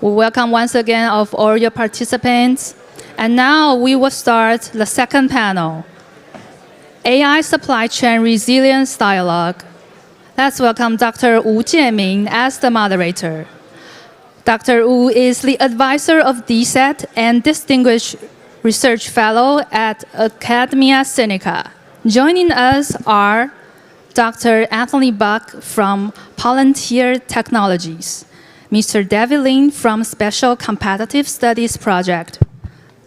We welcome once again of all your participants. And now we will start the second panel, AI Supply Chain Resilience Dialogue. Let's welcome Dr. Wu Jieming as the moderator. Dr. Wu is the advisor of Dset and Distinguished Research Fellow at Academia Sinica. Joining us are Dr. Anthony Buck from Palantir Technologies, Mr. David Lin from Special Competitive Studies Project,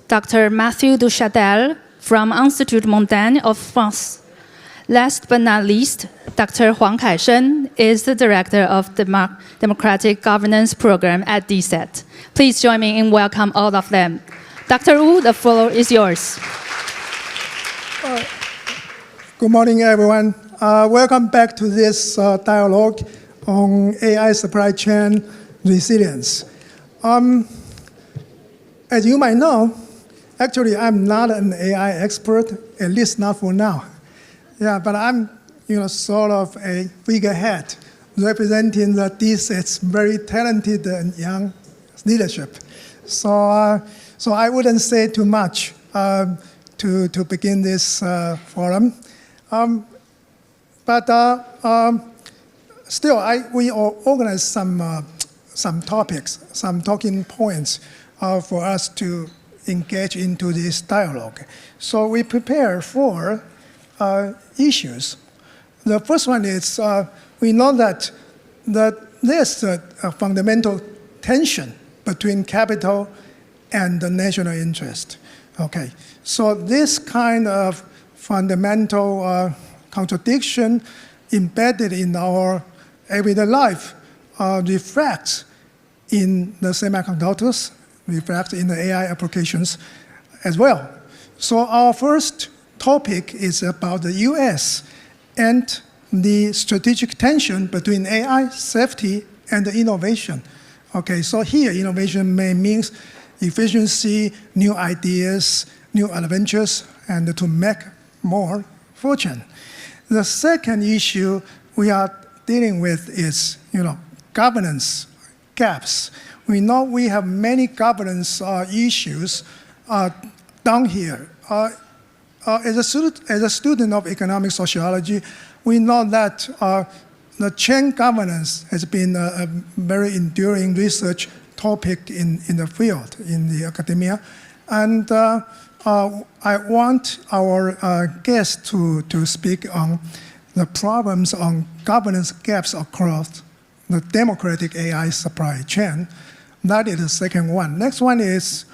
Dr. Mathieu Duchâtel from Institut Montaigne of France. Last but not least, Dr. Huang Kaishen is the director of the Democratic Governance Program at Dset. Please join me in welcome all of them. Dr. Wu, the floor is yours. Good morning, everyone. Welcome back to this dialogue on AI supply chain resilience. As you might know, actually, I'm not an AI expert, at least not for now. Yeah, but I'm, sort of a figurehead representing the Dset's very talented and young leadership. So I wouldn't say too much to begin this forum. Still, we organized some topics, some talking points for us to engage into this dialogue. So we prepare 4 issues. The first one is we know that there's a fundamental tension between capital and the national interest. Okay, so this kind of fundamental contradiction embedded in our everyday life reflects in the semiconductors, reflects in the AI applications as well. So our first topic is about the US and the strategic tension between AI, safety, and innovation. Okay, so here innovation may mean efficiency, new ideas, new adventures, and to make more fortune. The second issue we are dealing with is, governance gaps. We know we have many governance issues down here. As a student of economic sociology, we know that the chain governance has been a very enduring research topic in the field, in the academia. And I want our guests to speak on the problems on governance gaps across the democratic AI supply chain. That is the second one. Next one is,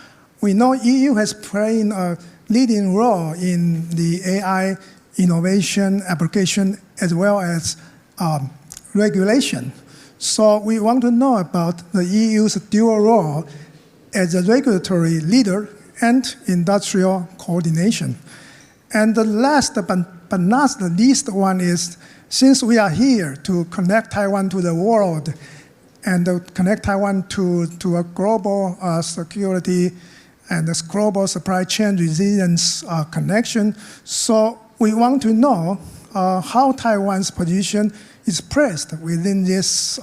we know EU has played a leading role in the AI innovation application as well as regulation. So we want to know about the EU's dual role as a regulatory leader and industrial coordination. And the last but not the least one is, since we are here to connect Taiwan to the world and connect Taiwan to a global security and this global supply chain resilience connection, so we want to know how Taiwan's position is placed within this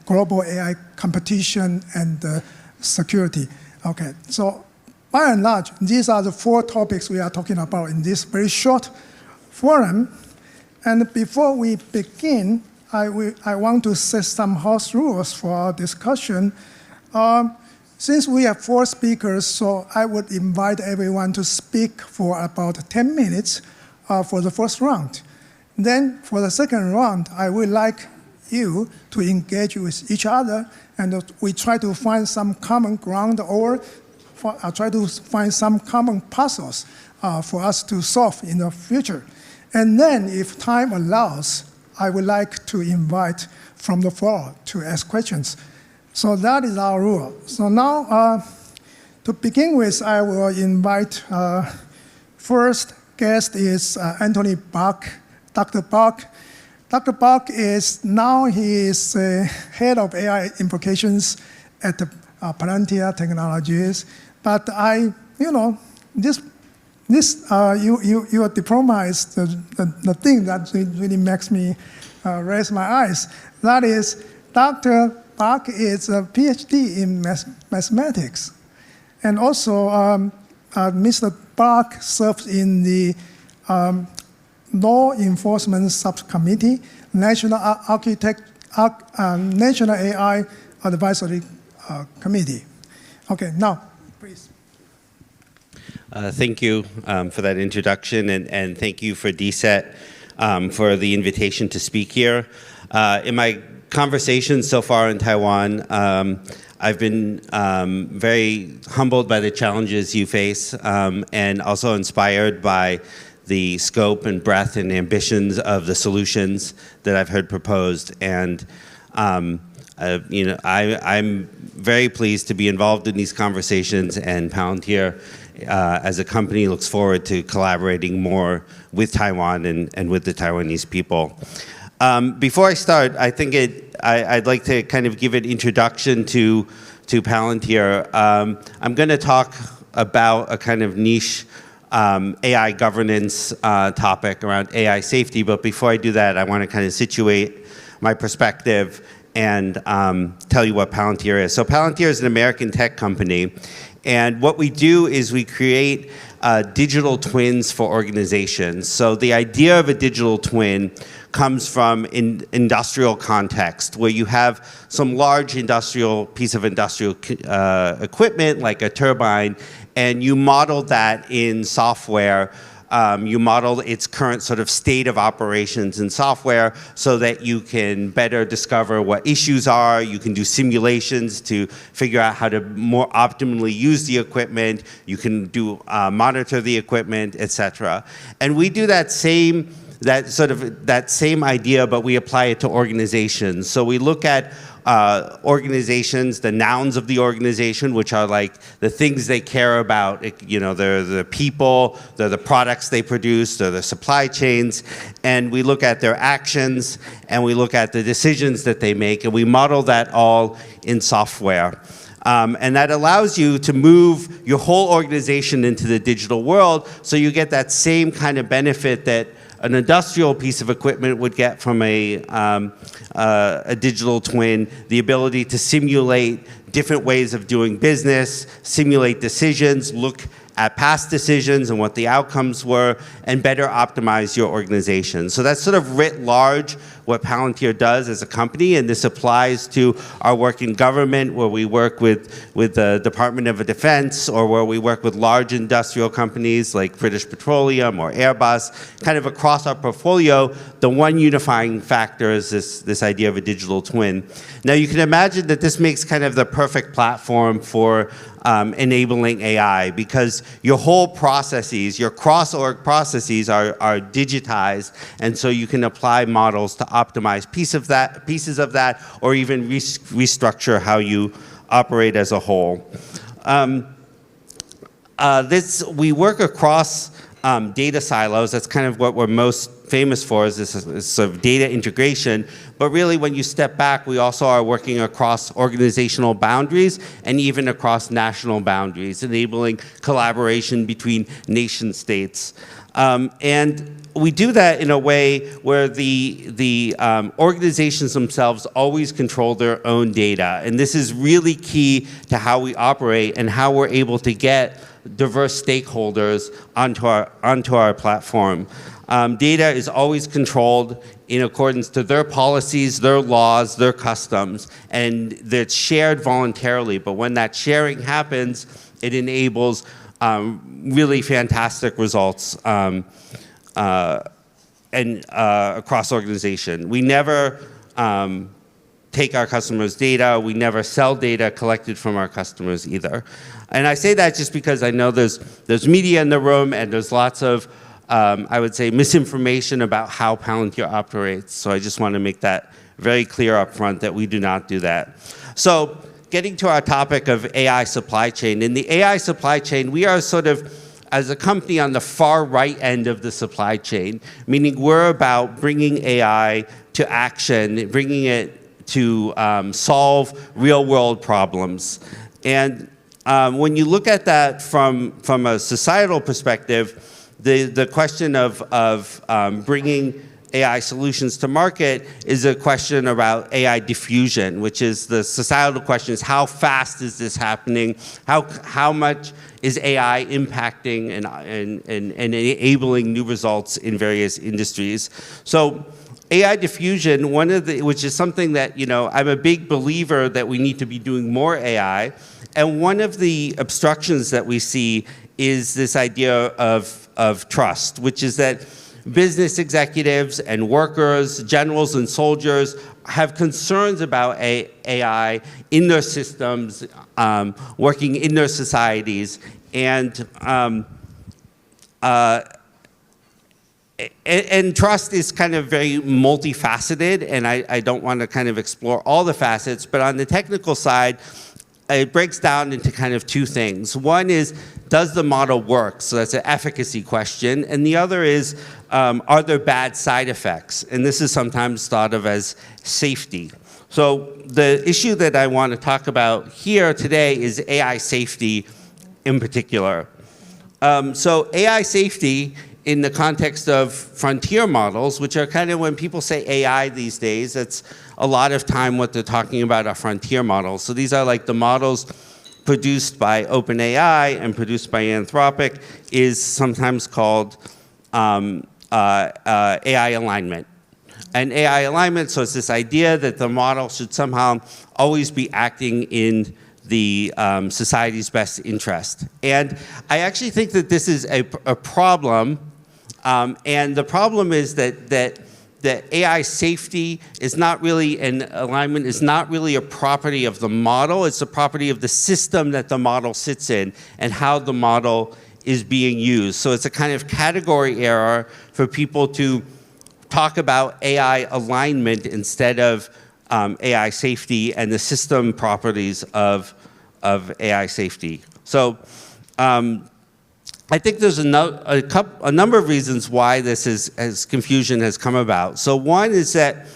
global AI competition and security. Okay, so by and large, these are the 4 topics we are talking about in this very short forum. And before we begin, I want to set some house rules for our discussion. Since we have 4 speakers, so I would invite everyone to speak for about 10 minutes for the first round. Then for the second round, I would like you to engage with each other, and we try to find some common ground or try to find some common puzzles for us to solve in the future. And then if time allows, I would like to invite from the floor to ask questions. So that is our rule. So now, to begin with, I will invite first guest is Anthony Buck, Dr. Buck. Dr. Buck is now head of AI implications at Palantir Technologies. But your diploma is the thing that really makes me raise my eyes. That is, Dr. Park is a PhD in mathematics. And also, Mr. Park serves in the Law Enforcement Subcommittee, National AI Advisory Committee. Okay, now, please. Thank you for that introduction, and thank you for Dset for the invitation to speak here. In my conversations so far in Taiwan, I've been very humbled by the challenges you face and also inspired by the scope and breadth and ambitions of the solutions that I've heard proposed. And I'm very pleased to be involved in these conversations, and Palantir as a company looks forward to collaborating more with Taiwan and with the Taiwanese people. Before I start, I think I'd like to kind of give an introduction to Palantir. I'm going to talk about a kind of niche AI governance topic around AI safety, but before I do that, I want to kind of situate my perspective and tell you what Palantir is. So Palantir is an American tech company, and what we do is we create digital twins for organizations. So the idea of a digital twin comes from industrial context, where you have some large piece of industrial equipment, like a turbine, and you model that in software. You model its current sort of state of operations in software so that you can better discover what issues are. You can do simulations to figure out how to more optimally use the equipment. You can do monitor the equipment, etc. And we do that same idea, but we apply it to organizations. So we look at organizations, the nouns of the organization, which are like the things they care about. They're the people, they're the products they produce, they're the supply chains, and we look at their actions, and we look at the decisions that they make, and we model that all in software. And that allows you to move your whole organization into the digital world, so you get that same kind of benefit that an industrial piece of equipment would get from a digital twin, the ability to simulate different ways of doing business, simulate decisions, look at past decisions and what the outcomes were, and better optimize your organization. So that's sort of writ large what Palantir does as a company, and this applies to our work in government, where we work with the Department of Defense, or where we work with large industrial companies like British Petroleum or Airbus. Kind of across our portfolio, the one unifying factor is this idea of a digital twin. Now you can imagine that this makes kind of the perfect platform for enabling AI, because your whole processes, your cross-org processes are digitized, and so you can apply models to optimize pieces of that, or even restructure how you operate as a whole. We work across data silos. That's kind of what we're most famous for, is this sort of data integration. But really, when you step back, we also are working across organizational boundaries and even across national boundaries, enabling collaboration between nation states. And we do that in a way where the organizations themselves always control their own data. And this is really key to how we operate and how we're able to get diverse stakeholders onto our platform. Data is always controlled in accordance to their policies, their laws, their customs, and that's shared voluntarily. But when that sharing happens, it enables really fantastic results across organization. We never take our customers' data. We never sell data collected from our customers either. And I say that just because I know there's media in the room, and there's lots of I would say misinformation about how Palantir operates. So I just want to make that very clear up front that we do not do that. So getting to our topic of AI supply chain. In the AI supply chain, we are sort of, as a company, on the far right end of the supply chain, meaning we're about bringing AI to action, bringing it to solve real-world problems. And when you look at that from a societal perspective, the question of bringing AI solutions to market is a question about AI diffusion, which is the societal question is how fast is this happening? How much is AI impacting and enabling new results in various industries? So AI diffusion, which is something that, I'm a big believer that we need to be doing more AI. And one of the obstructions that we see is this idea of trust, which is that business executives and workers, generals and soldiers have concerns about AI in their systems, working in their societies, and trust is kind of very multifaceted, and I don't want to kind of explore all the facets, but on the technical side, it breaks down into kind of two things. One is, does the model work? So that's an efficacy question. And the other is, are there bad side effects? And this is sometimes thought of as safety. So the issue that I want to talk about here today is AI safety in particular. So AI safety in the context of frontier models, which are kind of when people say AI these days, that's a lot of time what they're talking about are frontier models. So these are like the models produced by OpenAI and produced by Anthropic, is sometimes called AI alignment. And AI alignment, so it's this idea that the model should somehow always be acting in the society's best interest. And I actually think that this is a problem, and the problem is that AI safety is not really, and alignment is not really a property of the model, it's a property of the system that the model sits in and how the model is being used. So it's a kind of category error for people to talk about AI alignment instead of AI safety and the system properties of AI safety. So I think there's a number of reasons why this confusion has come about. So one is that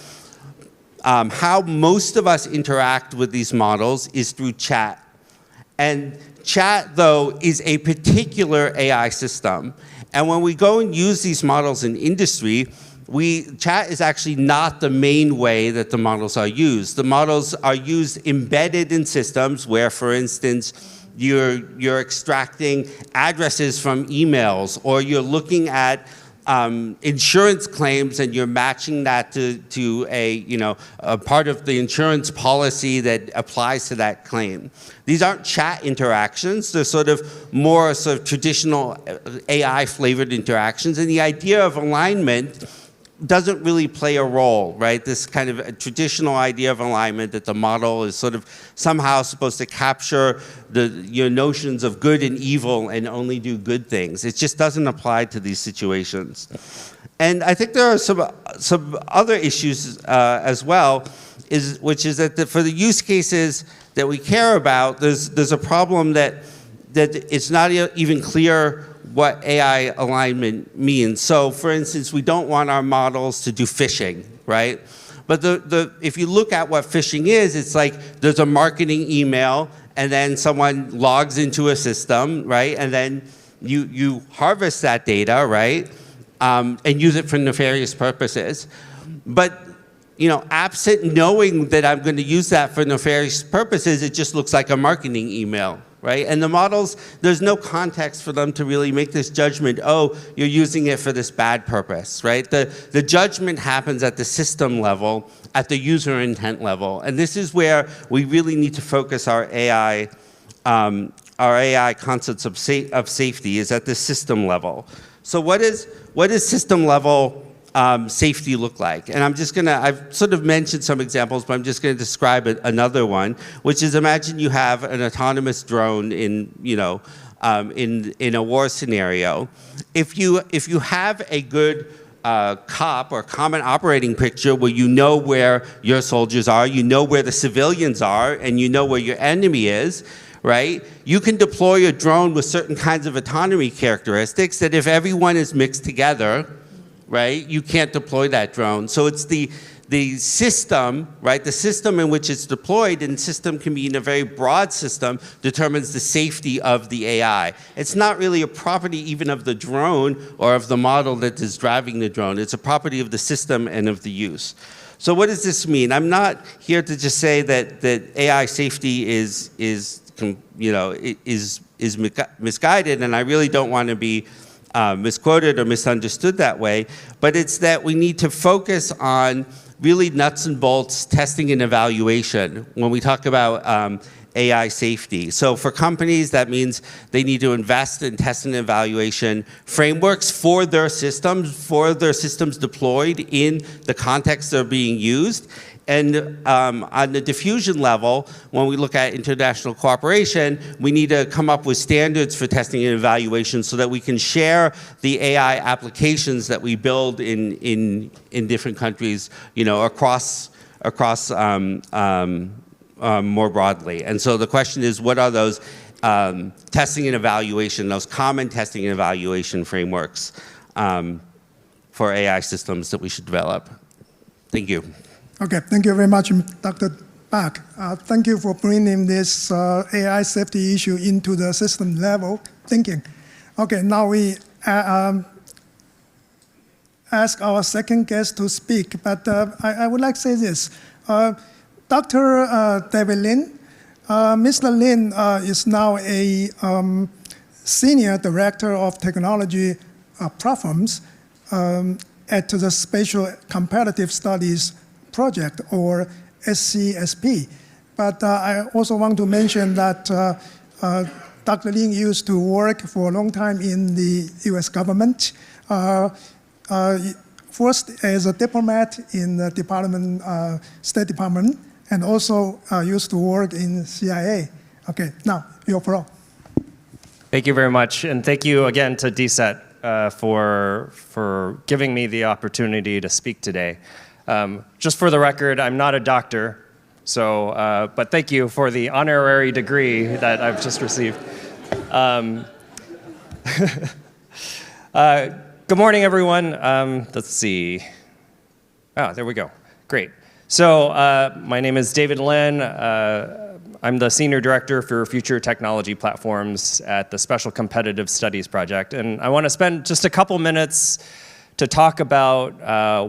how most of us interact with these models is through chat. And chat, though, is a particular AI system. And when we go and use these models in industry, chat is actually not the main way that the models are used. The models are used embedded in systems where, for instance, you're extracting addresses from emails, or you're looking at insurance claims and you're matching that to a part of the insurance policy that applies to that claim. These aren't chat interactions, they're sort of more sort of traditional AI flavored interactions, and the idea of alignment doesn't really play a role, right? This kind of a traditional idea of alignment that the model is sort of somehow supposed to capture your notions of good and evil and only do good things. It just doesn't apply to these situations. And I think there are some other issues as well, which is that for the use cases that we care about, there's a problem that it's not even clear what AI alignment means. So for instance, we don't want our models to do phishing, right? But if you look at what phishing is, it's like there's a marketing email and then someone logs into a system, right? And then you harvest that data, right? And use it for nefarious purposes. But absent knowing that I'm going to use that for nefarious purposes, it just looks like a marketing email, right? And the models, there's no context for them to really make this judgment, oh, you're using it for this bad purpose, right? The judgment happens at the system level, at the user intent level. And this is where we really need to focus our AI concepts of safety, is at the system level. So what is system level safety look like? And I've sort of mentioned some examples, but I'm just gonna describe another one, which is, imagine you have an autonomous drone in a war scenario. If you have a good COP or common operating picture where you know where your soldiers are, you know where the civilians are, and you know where your enemy is, right? You can deploy your drone with certain kinds of autonomy characteristics that if everyone is mixed together, right, you can't deploy that drone. So it's the the system, right, the system in which it's deployed, and system can mean a very broad system, determines the safety of the AI. It's not really a property even of the drone or of the model that is driving the drone. It's a property of the system and of the use. So what does this mean? I'm not here to just say that AI safety is misguided, and I really don't want to be misquoted or misunderstood that way, but it's that we need to focus on really nuts and bolts testing and evaluation when we talk about AI safety. So for companies, that means they need to invest in test and evaluation frameworks for their systems deployed in the context they're being used. And on the diffusion level, when we look at international cooperation, we need to come up with standards for testing and evaluation so that we can share the AI applications that we build in different countries, across more broadly. And so the question is, what are those testing and evaluation, those common testing and evaluation frameworks for AI systems that we should develop? Thank you. Okay, thank you very much, Dr. Park. Thank you for bringing this AI safety issue into the system level thinking. Okay, now we ask our second guest to speak, but I would like to say this. Dr. David Lin, Mr. Lin is now a Senior Director of Technology Platforms at the Spatial Comparative Studies Project, or SCSP. But I also want to mention that Dr. Lin used to work for a long time in the US government, first as a diplomat in the State Department, and also used to work in CIA. Okay, now, your floor. Thank you very much, and thank you again to Dset for giving me the opportunity to speak today. Just for the record, I'm not a doctor, so, but thank you for the honorary degree that I've just received. Good morning, everyone. Let's see. Oh, there we go. Great. So my name is David Lin. I'm the Senior Director for Future Technology Platforms at the Special Competitive Studies Project. And I want to spend just a couple minutes to talk about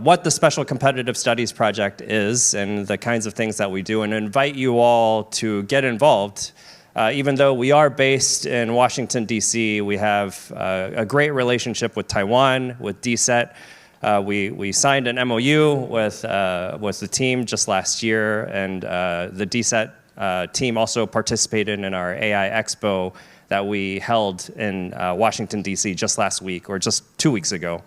what the Special Competitive Studies Project is and the kinds of things that we do, and invite you all to get involved. Even though we are based in Washington, D.C., we have a great relationship with Taiwan, with Dset. We signed an MOU with the team just last year, and the Dset team also participated in our AI Expo that we held in Washington, D.C. just last week, or just 2 weeks ago.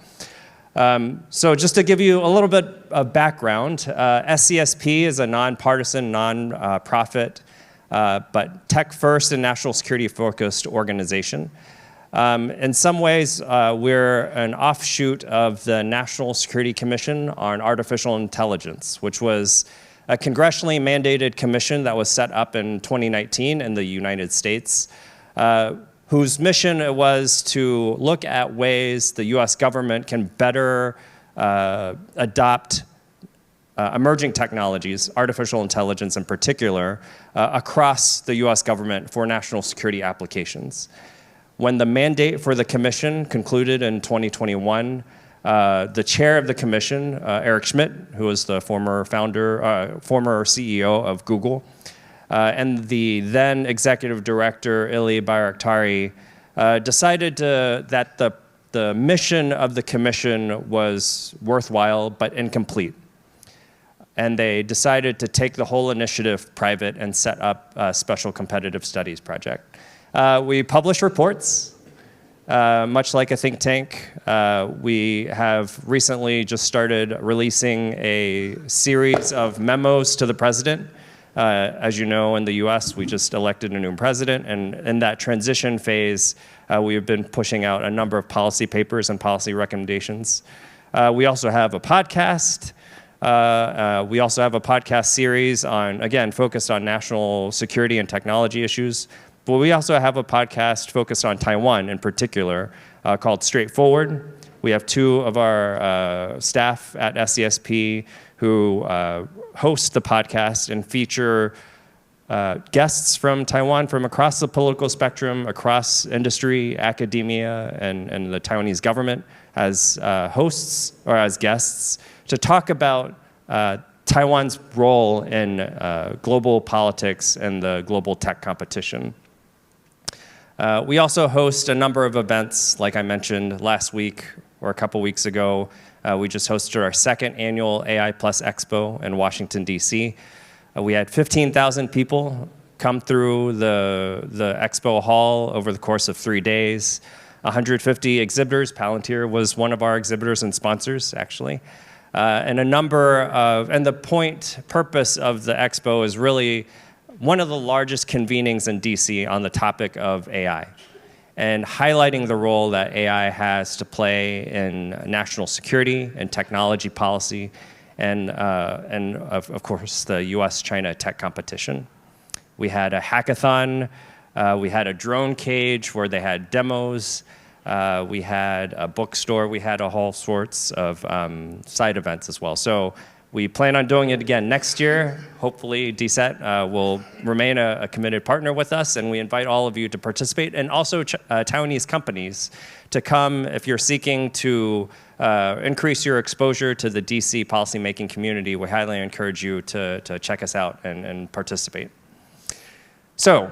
So just to give you a little bit of background, SCSP is a nonpartisan, non-profit, but tech-first and national security-focused organization. In some ways, we're an offshoot of the National Security Commission on Artificial Intelligence, which was a congressionally mandated commission that was set up in 2019 in the United States, whose mission it was to look at ways the US government can better adopt emerging technologies, artificial intelligence in particular, across the US government for national security applications. When the mandate for the commission concluded in 2021, the chair of the commission, Eric Schmidt, who was the former CEO of Google, and the then executive director, Ili Bayraktari, decided that the mission of the commission was worthwhile but incomplete. And they decided to take the whole initiative private and set up a Special Competitive Studies Project. We publish reports, much like a think tank. We have recently just started releasing a series of memos to the president. As you know, in the US, we just elected a new president, and in that transition phase, we have been pushing out a number of policy papers and policy recommendations. We also have a podcast. We also have a podcast series on, again, focused on national security and technology issues. But we also have a podcast focused on Taiwan in particular, called Straightforward. We have two of our staff at SCSP who host the podcast and feature guests from Taiwan from across the political spectrum, across industry, academia, and the Taiwanese government as hosts or as guests to talk about Taiwan's role in global politics and the global tech competition. We also host a number of events, like I mentioned last week or a couple weeks ago. We just hosted our second annual AI Plus Expo in Washington, D.C. We had 15,000 people come through the expo hall over the course of 3 days. 150 exhibitors. Palantir was one of our exhibitors and sponsors, actually. And the purpose of the expo is really one of the largest convenings in DC on the topic of AI and highlighting the role that AI has to play in national security and technology policy and of course, the US-China tech competition. We had a hackathon. We had a drone cage where they had demos. We had a bookstore. We had all sorts of side events as well. So we plan on doing it again next year. Hopefully, Dset will remain a committed partner with us, and we invite all of you to participate, and also Taiwanese companies to come if you're seeking to increase your exposure to the DC policymaking community. We highly encourage you to check us out and participate. So,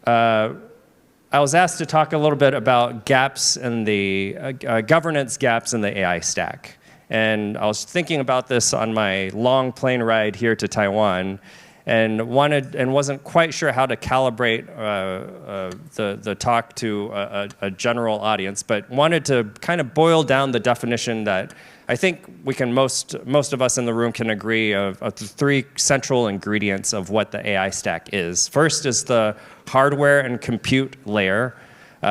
I was asked to talk a little bit about gaps in the governance gaps in the AI stack. And I was thinking about this on my long plane ride here to Taiwan and wasn't quite sure how to calibrate the talk to a general audience, but wanted to kind of boil down the definition that I think we can most of us in the room can agree of the three central ingredients of what the AI stack is. First is the hardware and compute layer.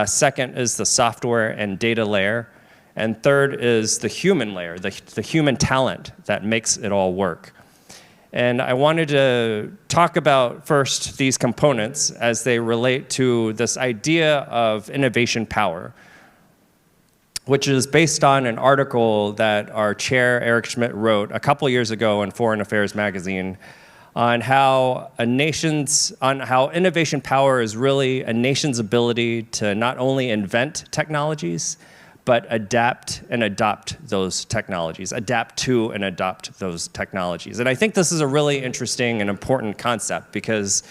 Second is the software and data layer. And third is the human layer, the human talent that makes it all work. And I wanted to talk about first these components as they relate to this idea of innovation power, which is based on an article that our chair, Eric Schmidt, wrote a couple years ago in Foreign Affairs magazine on how innovation power is really a nation's ability to not only invent technologies, but adapt and adopt those technologies, adapt to and adopt those technologies. And I think this is a really interesting and important concept because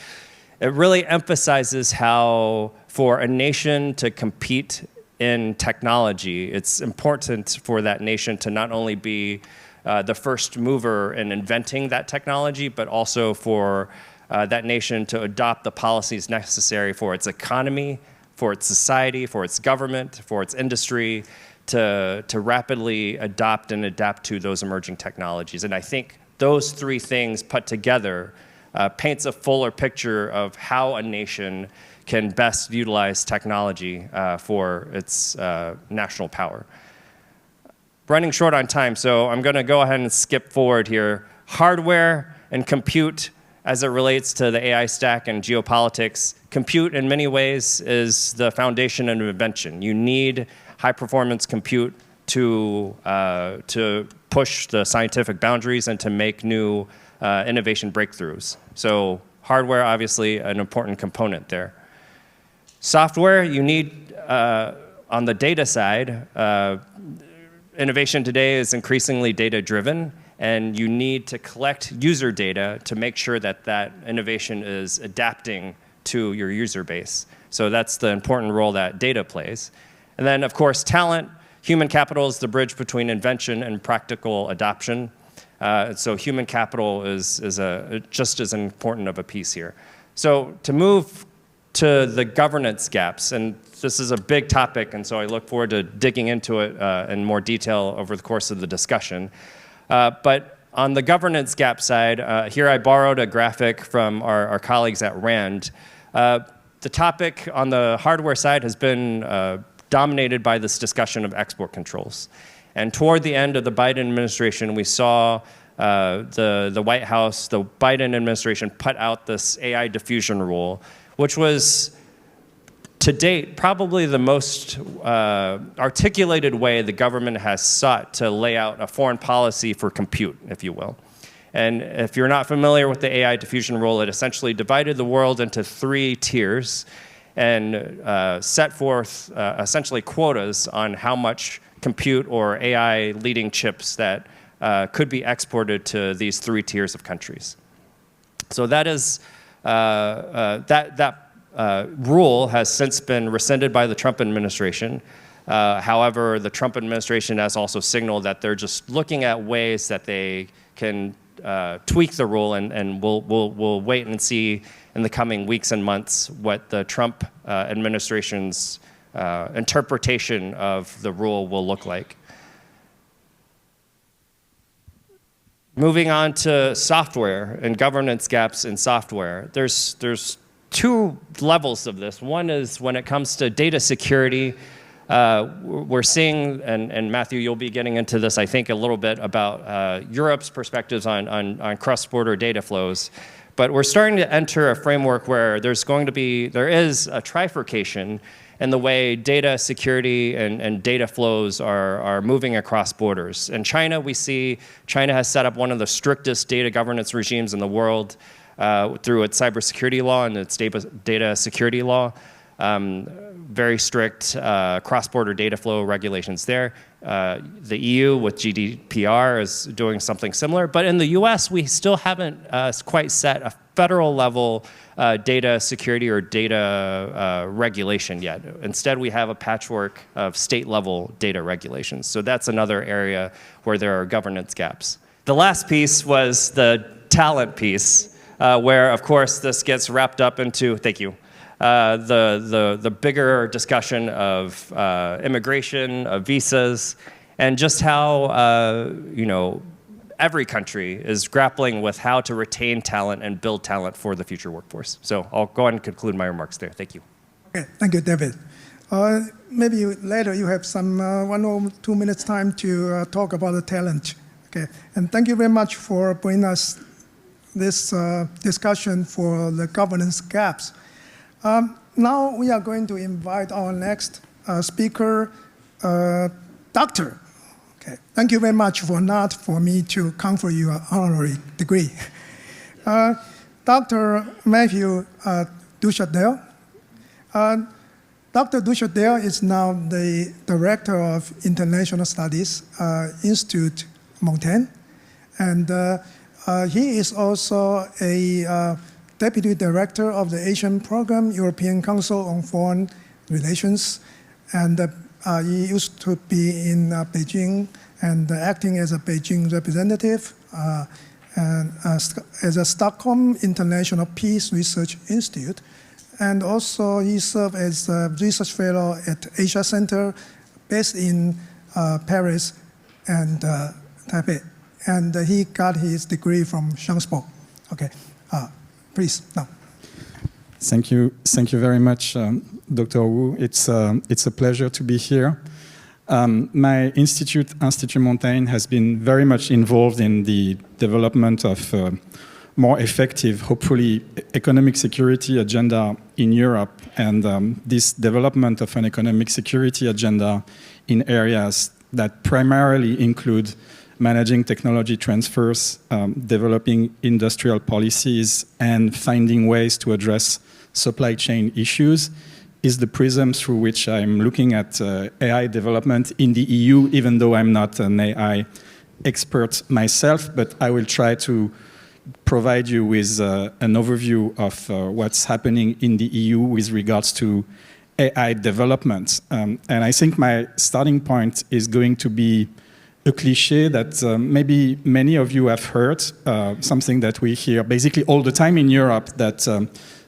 it really emphasizes how for a nation to compete in technology, it's important for that nation to not only be the first mover in inventing that technology, but also for that nation to adopt the policies necessary for its economy, for its society, for its government, for its industry, to rapidly adopt and adapt to those emerging technologies. And I think those three things put together paints a fuller picture of how a nation can best utilize technology for its national power. Running short on time, so I'm going to go ahead and skip forward here. Hardware and compute as it relates to the AI stack and geopolitics. Compute, in many ways, is the foundation of invention. You need high-performance compute to push the scientific boundaries and to make new innovation breakthroughs. So hardware, obviously, an important component there. Software, you need, on the data side, innovation today is increasingly data-driven, and you need to collect user data to make sure that that innovation is adapting to your user base. So that's the important role that data plays. And then, of course, talent. Human capital is the bridge between invention and practical adoption. So human capital is just as important of a piece here. So to move to the governance gaps, and this is a big topic, and so I look forward to digging into it in more detail over the course of the discussion. But on the governance gap side, here I borrowed a graphic from our colleagues at RAND. The topic on the hardware side has been dominated by this discussion of export controls. And toward the end of the Biden administration, we saw the White House, the Biden administration put out this AI diffusion rule, which was to date, probably the most articulated way the government has sought to lay out a foreign policy for compute, if you will. And if you're not familiar with the AI diffusion rule, it essentially divided the world into 3 tiers and set forth essentially quotas on how much compute or AI leading chips that could be exported to these 3 tiers of countries. So that is, rule has since been rescinded by the Trump administration. However, the Trump administration has also signaled that they're just looking at ways that they can tweak the rule, and we'll wait and see in the coming weeks and months what the Trump administration's interpretation of the rule will look like. Moving on to software and governance gaps in software, there's 2 levels of this. One is when it comes to data security. We're seeing, and Matthew, you'll be getting into this, I think, a little bit about Europe's perspectives on cross-border data flows. But we're starting to enter a framework where there is a trifurcation in the way data security and data flows are moving across borders. In China, we see China has set up one of the strictest data governance regimes in the world through its cybersecurity law and its data security law. Very strict cross-border data flow regulations there. The EU with GDPR is doing something similar. But in the US, we still haven't quite set a federal level data security or data regulation yet. Instead, we have a patchwork of state level data regulations. So that's another area where there are governance gaps. The last piece was the talent piece, where, of course, this gets wrapped up into, thank you, the bigger discussion of immigration, of visas, and just how every country is grappling with how to retain talent and build talent for the future workforce. So I'll go ahead and conclude my remarks there. Thank you. Okay, thank you, David. Maybe later you have some 1 or 2 minutes time to talk about the talent. Okay, and thank you very much for bringing us this discussion for the governance gaps. Now we are going to invite our next speaker, Doctor. Okay, thank you very much for me to confer you an honorary degree. Dr. Mathieu Duchâtel. Dr. Duchâtel is now the Director of International Studies, Institute Montaigne, and he is also a Deputy Director of the Asian Program, European Council on Foreign Relations, and he used to be in Beijing and acting as a Beijing representative and as a Stockholm International Peace Research Institute. And also he served as a research fellow at Asia Center based in Paris and Taipei. And he got his degree from Shanghai. Okay, please, now. Thank you very much, Dr. Wu. It's a pleasure to be here. My institute, Institut Montaigne, has been very much involved in the development of more effective, hopefully, economic security agenda in Europe, and this development of an economic security agenda in areas that primarily include managing technology transfers, developing industrial policies, and finding ways to address supply chain issues is the prism through which I'm looking at AI development in the EU, even though I'm not an AI expert myself, but I will try to provide you with an overview of what's happening in the EU with regards to AI development. And I think my starting point is going to be a cliche that maybe many of you have heard, something that we hear basically all the time in Europe, that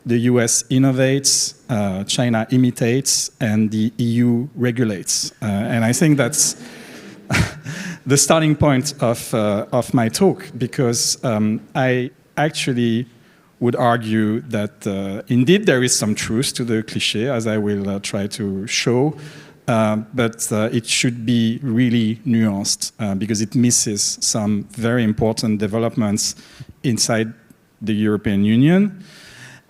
the US innovates, China imitates, and the EU regulates. And I think that's the starting point of my talk, because I actually would argue that indeed there is some truth to the cliche, as I will try to show, but it should be really nuanced because it misses some very important developments inside the European Union.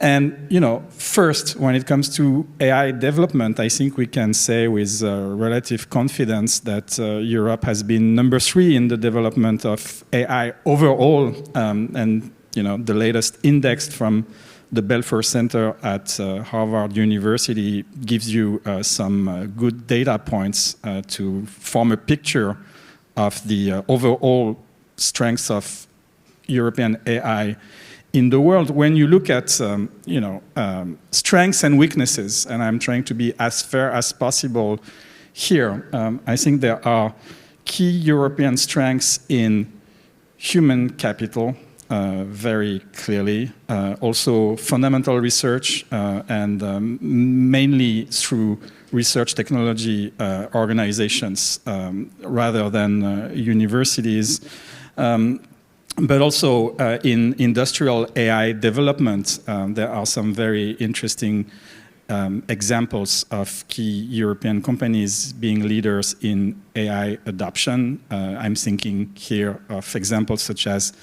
And first, when it comes to AI development, I think we can say with relative confidence that Europe has been number 3 in the development of AI overall. And the latest index from the Belfer Center at Harvard University gives you some good data points to form a picture of the overall strengths of European AI in the world. When you look at strengths and weaknesses, and I'm trying to be as fair as possible here, I think there are key European strengths in human capital, very clearly, also fundamental research, and mainly through research technology organizations rather than universities. But also in industrial AI development, there are some very interesting examples of key European companies being leaders in AI adoption. I'm thinking here of examples such as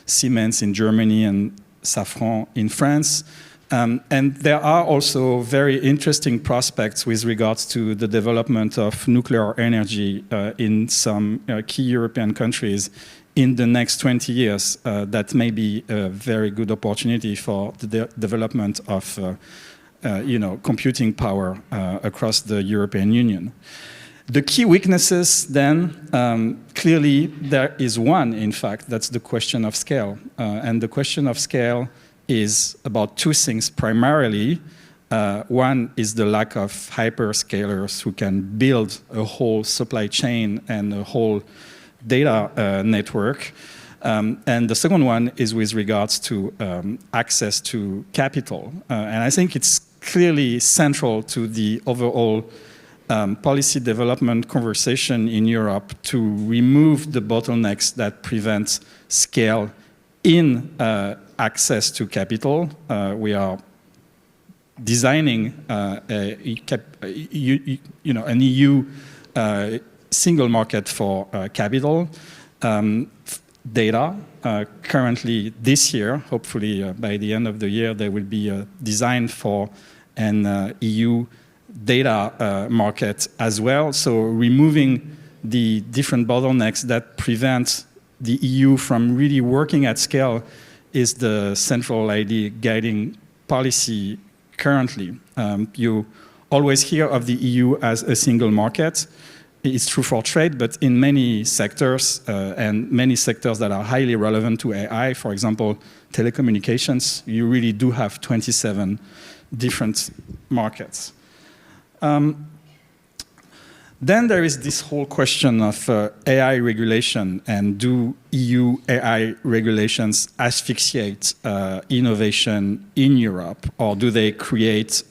Siemens in Germany and Safran in France. And there are also very interesting prospects with regards to the development of nuclear energy in some key European countries in the next 20 years. That may be a very good opportunity for the development of computing power across the European Union. The key weaknesses then, clearly there is one, in fact, that's the question of scale. And the question of scale is about 2 things primarily. One is the lack of hyperscalers who can build a whole supply chain and a whole data network. And the second one is with regards to access to capital. And I think it's clearly central to the overall policy development conversation in Europe to remove the bottlenecks that prevent scale in access to capital. We are designing an EU single market for capital. Data. Currently this year, hopefully by the end of the year, there will be a design for an EU data market as well. So removing the different bottlenecks that prevent the EU from really working at scale is the central idea guiding policy currently. You always hear of the EU as a single market. It's true for trade, but in many sectors, and many sectors that are highly relevant to AI, for example, telecommunications, you really do have 27 different markets. Then there is this whole question of AI regulation, and do EU AI regulations asphyxiate innovation in Europe, or do they create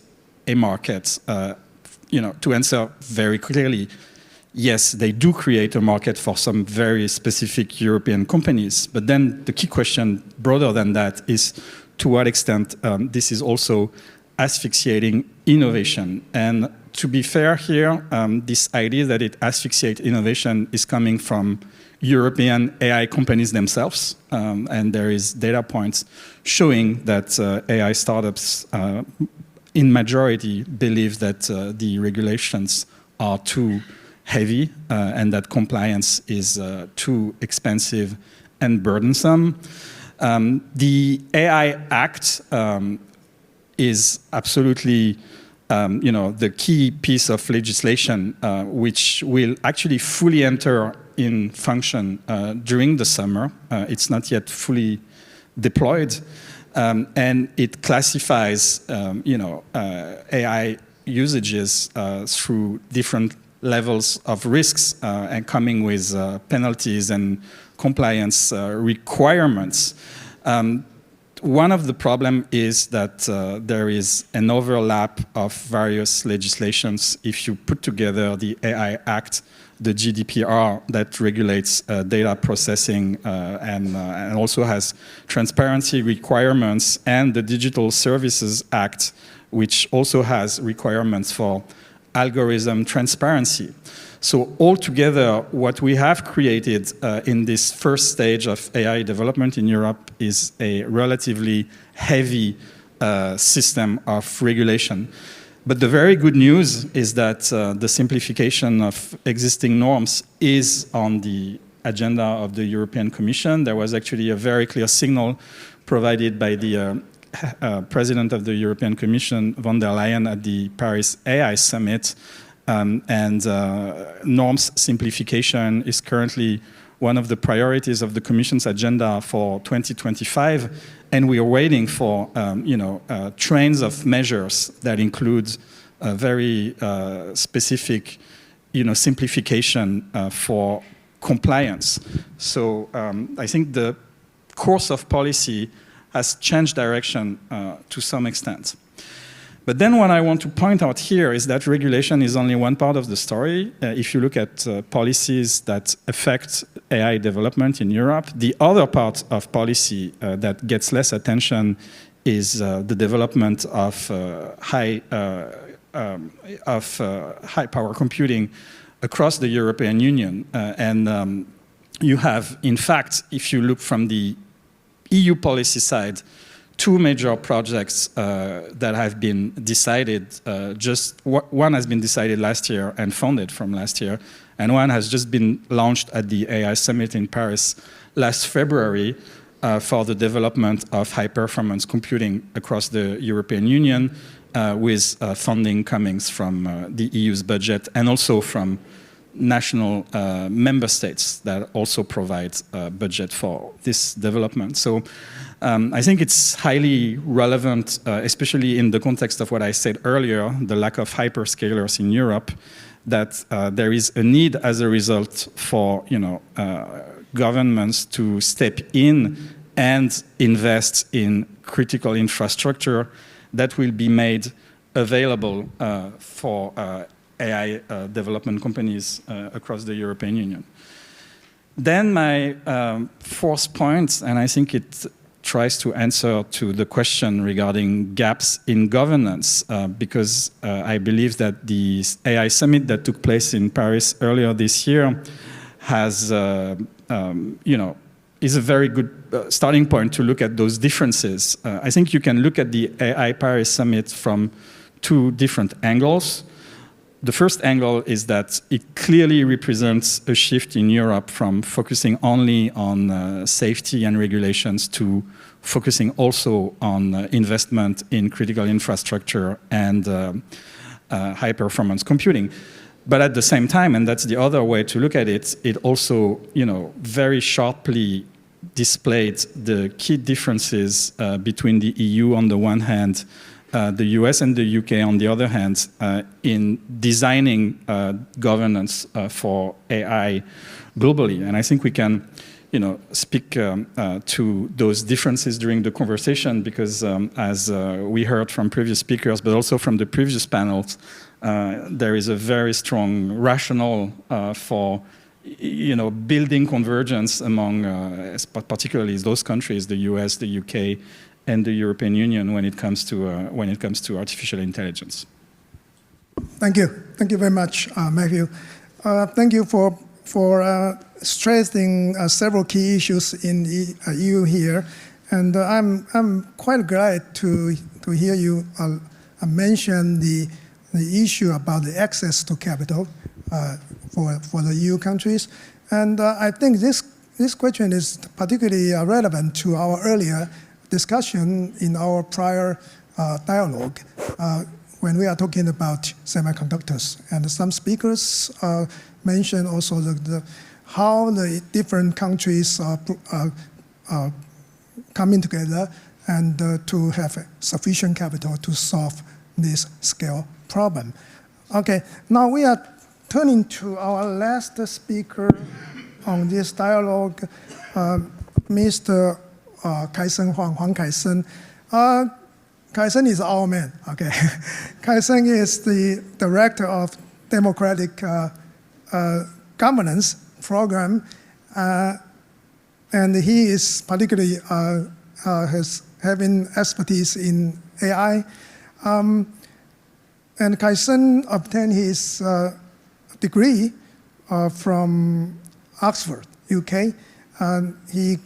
a market? To answer very clearly, yes, they do create a market for some very specific European companies. But then the key question, broader than that, is to what extent this is also asphyxiating innovation. And to be fair here, this idea that it asphyxiates innovation is coming from European AI companies themselves. And there is data points showing that AI startups, in majority, believe that the regulations are too heavy and that compliance is too expensive and burdensome. The AI Act is absolutely the key piece of legislation which will actually fully enter in function during the summer. It's not yet fully deployed. And it classifies AI usages through different levels of risks and coming with penalties and compliance requirements. One of the problems is that there is an overlap of various legislations. If you put together the AI Act, the GDPR that regulates data processing and also has transparency requirements, and the Digital Services Act, which also has requirements for algorithm transparency. So altogether, what we have created in this first stage of AI development in Europe is a relatively heavy system of regulation. But the very good news is that the simplification of existing norms is on the agenda of the European Commission. There was actually a very clear signal provided by the President of the European Commission, von der Leyen, at the Paris AI Summit. Norms simplification is currently one of the priorities of the Commission's agenda for 2025, and we are waiting for trains of measures that include a very specific simplification for compliance. So I think the course of policy has changed direction to some extent. But then what I want to point out here is that regulation is only one part of the story. If you look at policies that affect AI development in Europe, the other part of policy that gets less attention is the development of high power computing across the European Union. You have, in fact, if you look from the EU policy side, two major projects that have been decided, one has been decided last year and funded from last year, and one has just been launched at the AI Summit in Paris last February for the development of high-performance computing across the European Union with funding coming from the EU's budget and also from national member states that also provide budget for this development. So I think it's highly relevant, especially in the context of what I said earlier, the lack of hyperscalers in Europe, that there is a need as a result for governments to step in and invest in critical infrastructure that will be made available for AI development companies across the European Union. Then my fourth point, and I think it tries to answer to the question regarding gaps in governance, because I believe that the AI summit that took place in Paris earlier this year has, is a very good starting point to look at those differences. I think you can look at the AI Paris summit from two different angles. The first angle is that it clearly represents a shift in Europe from focusing only on safety and regulations to focusing also on investment in critical infrastructure and high-performance computing. But at the same time, and that's the other way to look at it, it also, very sharply displayed the key differences between the EU on the one hand, the US and the UK on the other hand, in designing governance for AI globally. And I think we can, speak to those differences during the conversation because as we heard from previous speakers, but also from the previous panels, there is a very strong rationale for building convergence among particularly those countries, the US, the UK, and the European Union when it comes to artificial intelligence. Thank you very much, Matthew. Thank you for stressing several key issues in the EU here, and I'm quite glad to hear you mention the issue about the access to capital for the EU countries, and I think this question is particularly relevant to our earlier discussion in our prior dialogue when we are talking about semiconductors. And some speakers mentioned also how the different countries are coming together and to have sufficient capital to solve this scale problem. Okay, now we are turning to our last speaker on this dialogue, Mr. Kai-Seng Huang Kai-Seng. Kai-Seng is our man, okay? Kai-Seng is the Director of Democratic Governance Program, and he is particularly having expertise in AI. And Kai-Seng obtained his degree from Oxford, UK, and he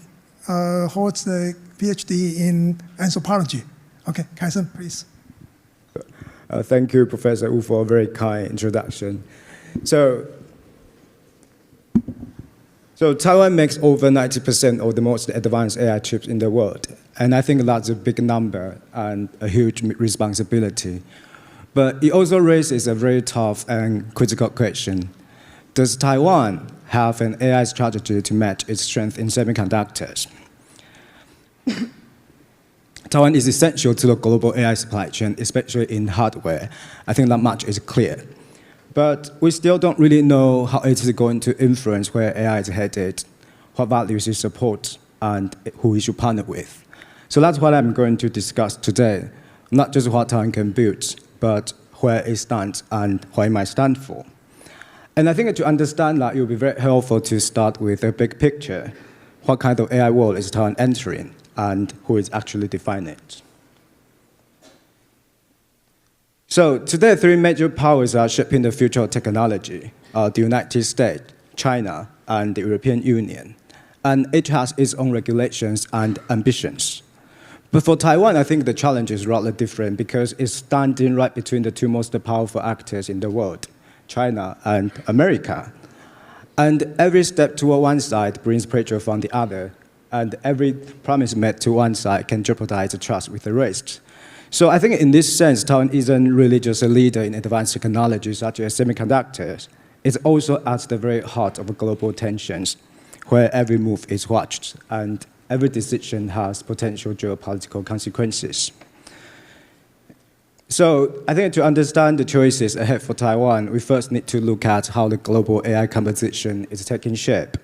holds the PhD in anthropology Okay, Kaisen, please. Thank you, Professor Wu, for a very kind introduction. So Taiwan makes over 90% of the most advanced AI chips in the world. And I think that's a big number and a huge responsibility. But it also raises a very tough and critical question. Does Taiwan have an AI strategy to match its strength in semiconductors? Taiwan is essential to the global AI supply chain, especially in hardware. I think that much is clear. But we still don't really know how it is going to influence where AI is headed, what values it supports, and who it should partner with. So that's what I'm going to discuss today. Not just what Taiwan can build, but where it stands and what it might stand for. And I think to understand that, it will be very helpful to start with a big picture. What kind of AI world is Taiwan entering, and who is actually defining it? So today, three major powers are shaping the future of technology: the United States, China, and the European Union. And each has its own regulations and ambitions. But for Taiwan, I think the challenge is rather different because it's standing right between the two most powerful actors in the world, China and America. And every step toward one side brings pressure from the other, and every promise made to one side can jeopardize the trust with the rest. So I think in this sense, Taiwan isn't really just a leader in advanced technologies such as semiconductors. It's also at the very heart of global tensions, where every move is watched and every decision has potential geopolitical consequences. So I think to understand the choices ahead for Taiwan, we first need to look at how the global AI composition is taking shape.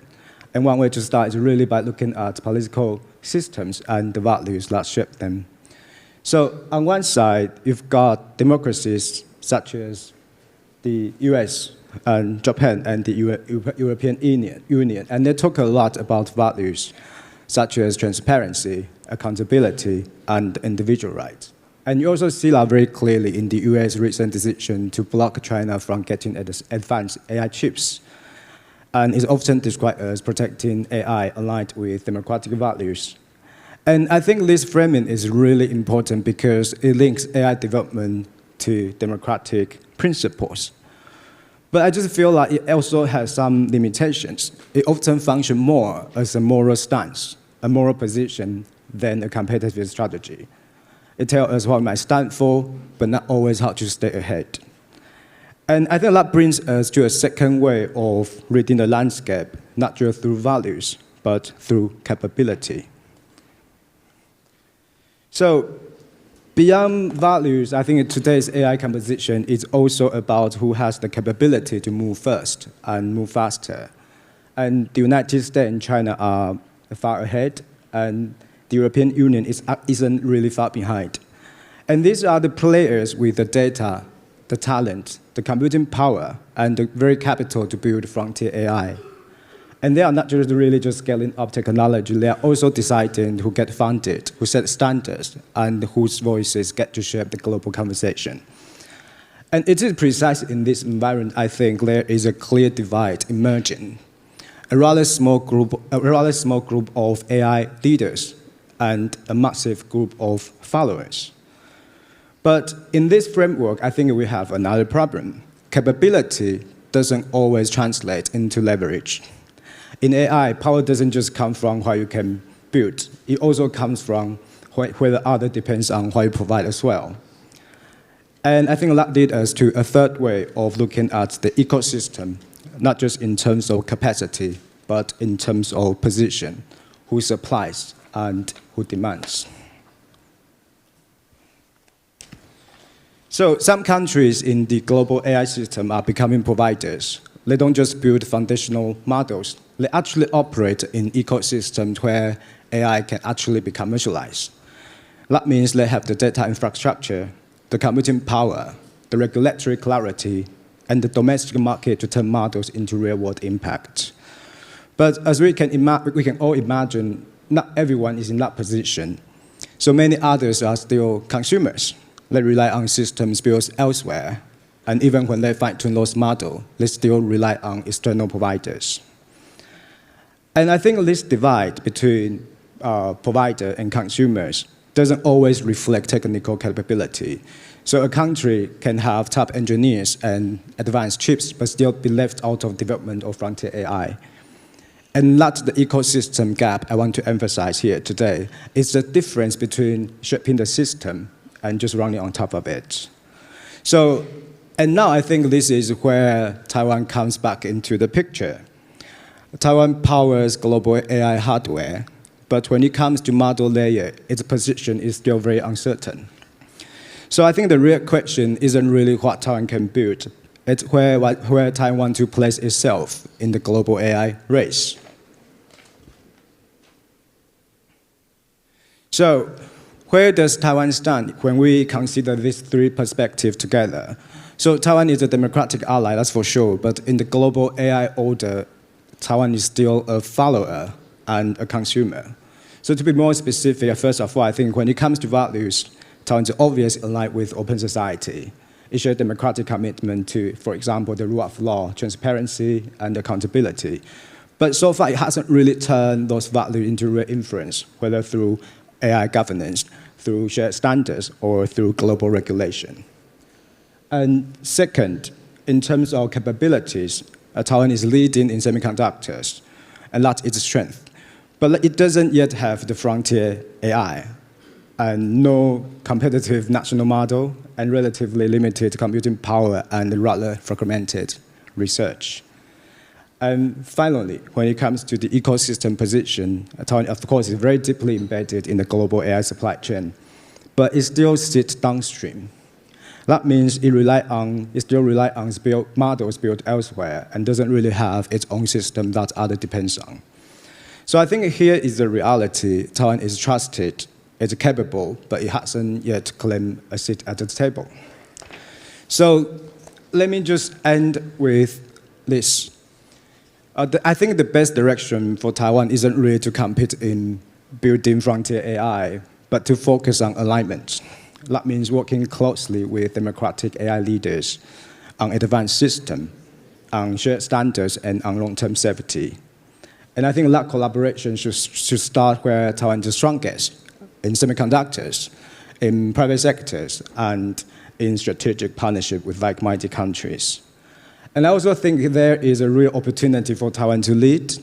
And one way to start is really by looking at political systems and the values that shape them. So on one side, you've got democracies such as the US and Japan and the European Union, and they talk a lot about values such as transparency, accountability, and individual rights. And you also see that very clearly in the US recent decision to block China from getting advanced AI chips. And it's often described as protecting AI aligned with democratic values. And I think this framing is really important because it links AI development to democratic principles. But I just feel like it also has some limitations. It often functions more as a moral stance, a moral position, than a competitive strategy. It tells us what it might stand for, but not always how to stay ahead. And I think that brings us to a second way of reading the landscape, not just through values, but through capability. So beyond values, I think today's AI composition is also about who has the capability to move first and move faster. And the United States and China are far ahead, and the European Union isn't really far behind. And these are the players with the data, the talent, the computing power, and the very capital to build frontier AI. And they are not just really just scaling up technology, they are also deciding who get funded, who set standards, and whose voices get to shape the global conversation. And it is precisely in this environment, I think, there is a clear divide emerging. A rather small group of AI leaders and a massive group of followers. But in this framework, I think we have another problem. Capability doesn't always translate into leverage. In AI, power doesn't just come from what you can build. It also comes from where the other depends on what you provide as well. And I think that leads us to a third way of looking at the ecosystem, not just in terms of capacity, but in terms of position, who supplies and who demands. So some countries in the global AI system are becoming providers. They don't just build foundational models. They actually operate in ecosystems where AI can actually be commercialized. That means they have the data infrastructure, the computing power, the regulatory clarity, and the domestic market to turn models into real-world impact. But as we can all imagine, not everyone is in that position. So many others are still consumers. They rely on systems built elsewhere. And even when they fine-tune those models, they still rely on external providers. And I think this divide between provider and consumers doesn't always reflect technical capability. So a country can have top engineers and advanced chips, but still be left out of development of frontier AI. And that's the ecosystem gap I want to emphasize here today. It's the difference between shaping the system and just running on top of it. So, and now I think this is where Taiwan comes back into the picture. Taiwan powers global AI hardware, but when it comes to model layer, its position is still very uncertain. So I think the real question isn't really what Taiwan can build. It's where Taiwan wants to place itself in the global AI race. So where does Taiwan stand when we consider these three perspectives together? So Taiwan is a democratic ally, that's for sure, but in the global AI order, Taiwan is still a follower and a consumer. So to be more specific, first of all, I think when it comes to values, Taiwan is obviously aligned with open society. It shares democratic commitment to, for example, the rule of law, transparency, and accountability. But so far, it hasn't really turned those values into real influence, whether through AI governance, through shared standards, or through global regulation. And second, in terms of capabilities, Taiwan is leading in semiconductors, and that's its strength. But it doesn't yet have the frontier AI, and no competitive national model, and relatively limited computing power and rather fragmented research. And finally, when it comes to the ecosystem position, Taiwan, of course, is very deeply embedded in the global AI supply chain, but it still sits downstream. That means it still relies on models built elsewhere and doesn't really have its own system that others depends on. So I think here is the reality. Taiwan is trusted, it's capable, but it hasn't yet claimed a seat at the table. So let me just end with this. I think the best direction for Taiwan isn't really to compete in building frontier AI, but to focus on alignment. That means working closely with democratic AI leaders on advanced systems, on shared standards, and on long-term safety. And I think that collaboration should start where Taiwan is strongest, in semiconductors, in private sectors, and in strategic partnership with like-minded countries. And I also think there is a real opportunity for Taiwan to lead,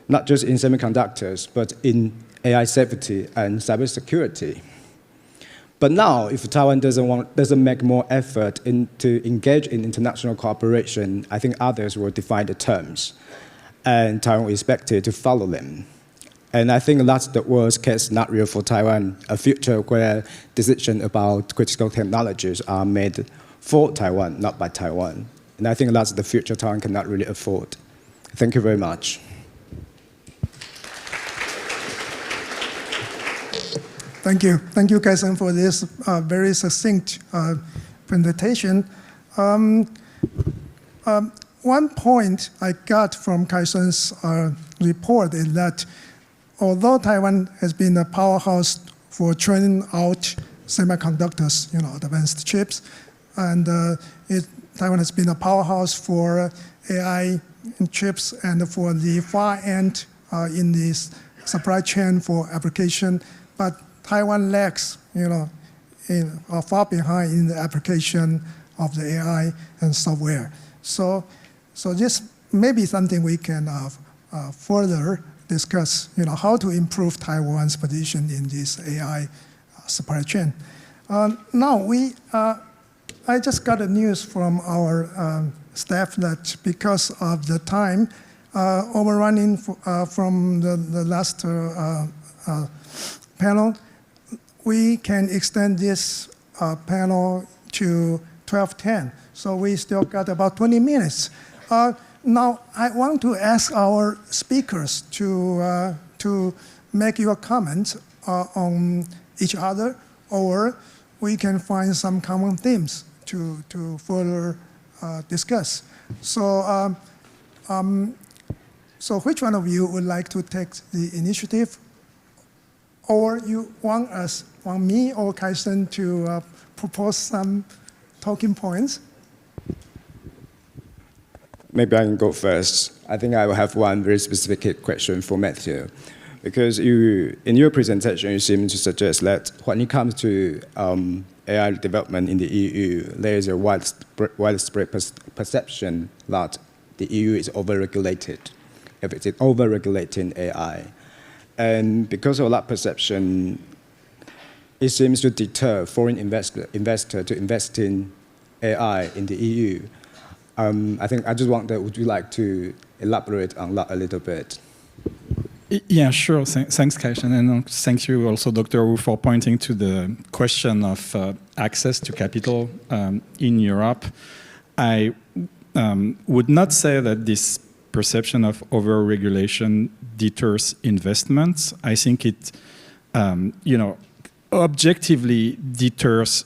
not just in semiconductors, but in AI safety and cybersecurity. But now, if Taiwan doesn't make more effort to engage in international cooperation, I think others will define the terms, and Taiwan is expected to follow them. And I think that's the worst case scenario for Taiwan, a future where decisions about critical technologies are made for Taiwan, not by Taiwan. And I think that's the future Taiwan cannot really afford. Thank you very much. Thank you. Thank you, Kaisen, for this very succinct presentation. One point I got from Kaisen's report is that although Taiwan has been a powerhouse for churning out semiconductors, advanced chips, and Taiwan has been a powerhouse for AI chips and for the far end in this supply chain for application, but Taiwan lags, are far behind in the application of the AI and software. So this may be something we can further discuss, how to improve Taiwan's position in this AI supply chain. Now, I just got the news from our staff that because of the time overrunning from the last panel, we can extend this panel to 12:10. So we still got about 20 minutes. Now, I want to ask our speakers to make your comments on each other, or we can find some common themes to further discuss. So which one of you would like to take the initiative? Or you want me or Kaisen to propose some talking points? Maybe I can go first. I think I will have one very specific question for Mathieu. Because in your presentation, you seem to suggest that when it comes to AI development in the EU, there is a widespread perception that the EU is overregulated. If it's overregulating AI. And because of that perception, it seems to deter foreign investor to invest in AI in the EU. I just wonder, would you like to elaborate on that a little bit? Yeah, sure. Thanks, Kaishan, and thank you also, Dr. Wu, for pointing to the question of access to capital in Europe. I would not say that this perception of over-regulation deters investments. I think it, objectively deters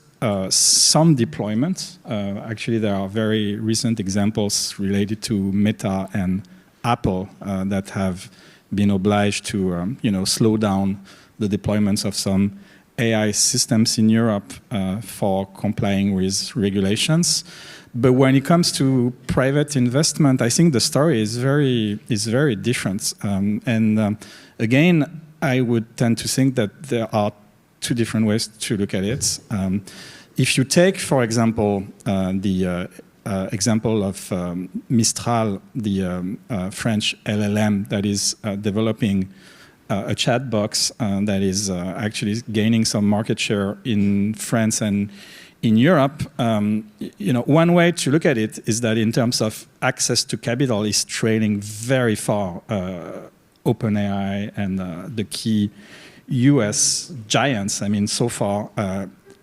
some deployment. Actually, there are very recent examples related to Meta and Apple that have been obliged to, slow down the deployments of some AI systems in Europe for complying with regulations. But when it comes to private investment, I think the story is very different. Again, I would tend to think that there are two different ways to look at it. If you take, for example, the example of Mistral, the French LLM that is developing a chat box that is actually gaining some market share in France and in Europe, one way to look at it is that in terms of access to capital is trailing very far OpenAI and the key US giants. I mean, so far,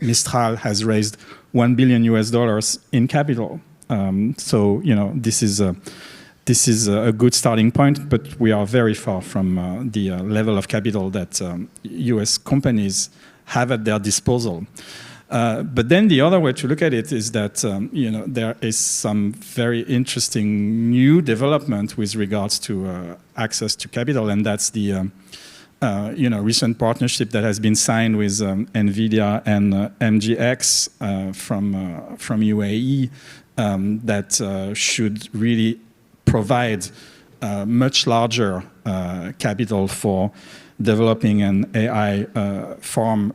Mistral has raised $1 billion in capital. This is a good starting point, but we are very far from the level of capital that US companies have at their disposal. But then the other way to look at it is that there is some very interesting new development with regards to access to capital, and that's the recent partnership that has been signed with NVIDIA and MGX from UAE that should really provide much larger capital for developing an AI farm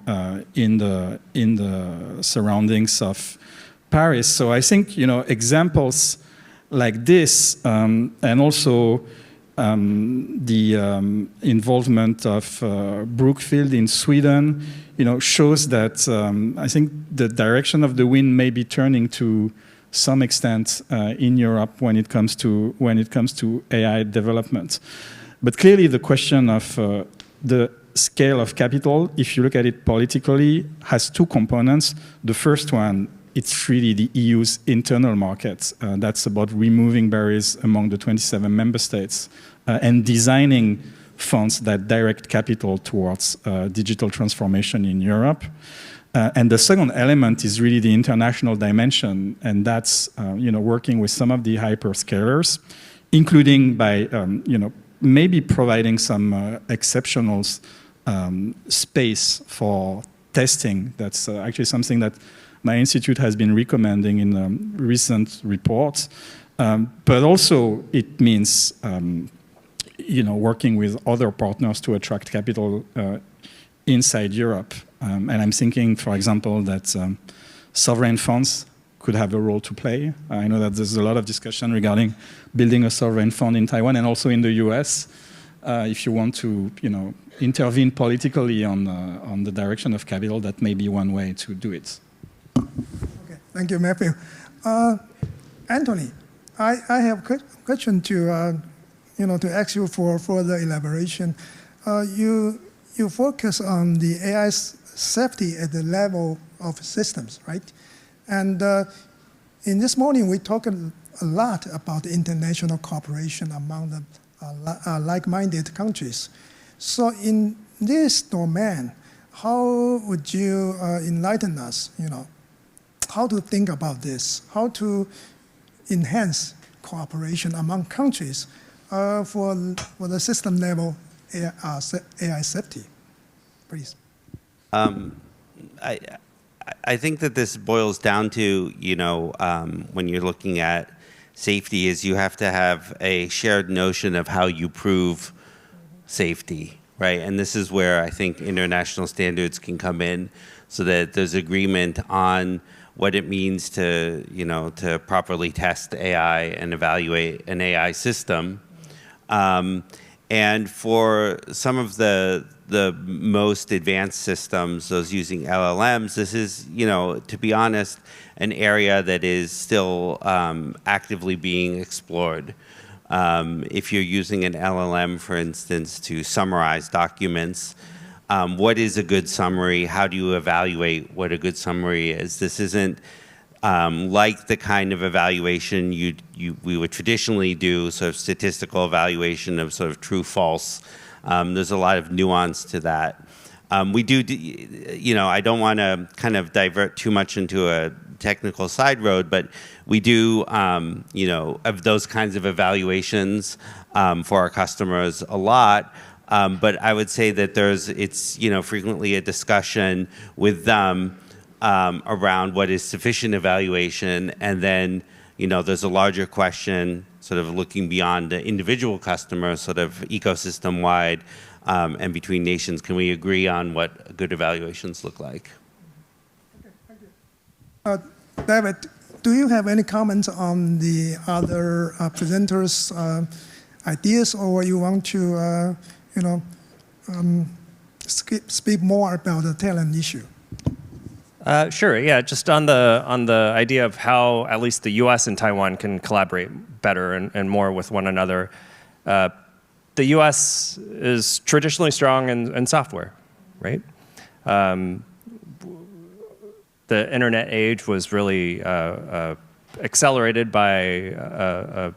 in the surroundings of Paris. So I think examples like this and also the involvement of Brookfield in Sweden, shows that I think the direction of the wind may be turning to some extent in Europe when it comes to AI development. But clearly, the question of the scale of capital, if you look at it politically, has two components. The first one, it's really the EU's internal market. That's about removing barriers among the 27 member states and designing funds that direct capital towards digital transformation in Europe. And the second element is really the international dimension, and that's working with some of the hyperscalers, including by maybe providing some exceptional space for testing. That's actually something that my institute has been recommending in recent reports. But also it means working with other partners to attract capital inside Europe. And I'm thinking, for example, that sovereign funds could have a role to play. I know that there's a lot of discussion regarding building a sovereign fund in Taiwan and also in the US. If you want to, intervene politically on the direction of capital, that may be one way to do it. Okay, thank you, Matthew. Anthony, I have a question to ask you for further elaboration. You focus on the AI safety at the level of systems, right? And in this morning, we talked a lot about international cooperation among the like-minded countries. So in this domain, how would you enlighten us, how to think about this, how to enhance cooperation among countries for the system level AI safety, please? I think that this boils down to, when you're looking at safety, is you have to have a shared notion of how you prove safety. right? And this is where I think international standards can come in, so that there's agreement on what it means to, to properly test AI and evaluate an AI system. And for some of the most advanced systems, those using LLMs, this is, to be honest, an area that is still actively being explored. If you're using an LLM, for instance, to summarize documents, what is a good summary? How do you evaluate what a good summary is? This isn't like the kind of evaluation we would traditionally do, sort of statistical evaluation of sort of true-false. There's a lot of nuance to that. We do, I don't want to kind of divert too much into a technical side road, but we do, of those kinds of evaluations for our customers a lot. But I would say that it's frequently a discussion with them around what is sufficient evaluation, and then there's a larger question, sort of looking beyond the individual customer, sort of ecosystem-wide, and between nations. Can we agree on what good evaluations look like? Okay, thank you. David, do you have any comments on the other presenters' ideas, or you want to speak more about the talent issue? Sure. Yeah. Just on the idea of how at least the U.S. and Taiwan can collaborate better and more with one another. The U.S. is traditionally strong in software, right? The internet age was really accelerated by a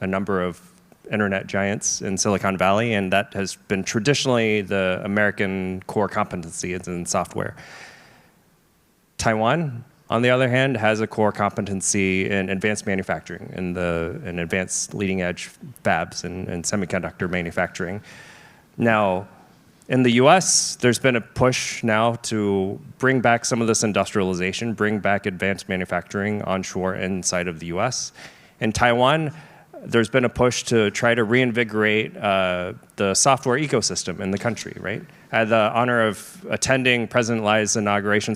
number of internet giants in Silicon Valley, and that has been traditionally the American core competency in software. Taiwan, on the other hand, has a core competency in advanced manufacturing, in advanced leading edge fabs and semiconductor manufacturing. Now, in the US, there's been a push now to bring back some of this industrialization, bring back advanced manufacturing onshore inside of the US. In Taiwan, there's been a push to try to reinvigorate the software ecosystem in the country, right? I had the honor of attending President Lai's inauguration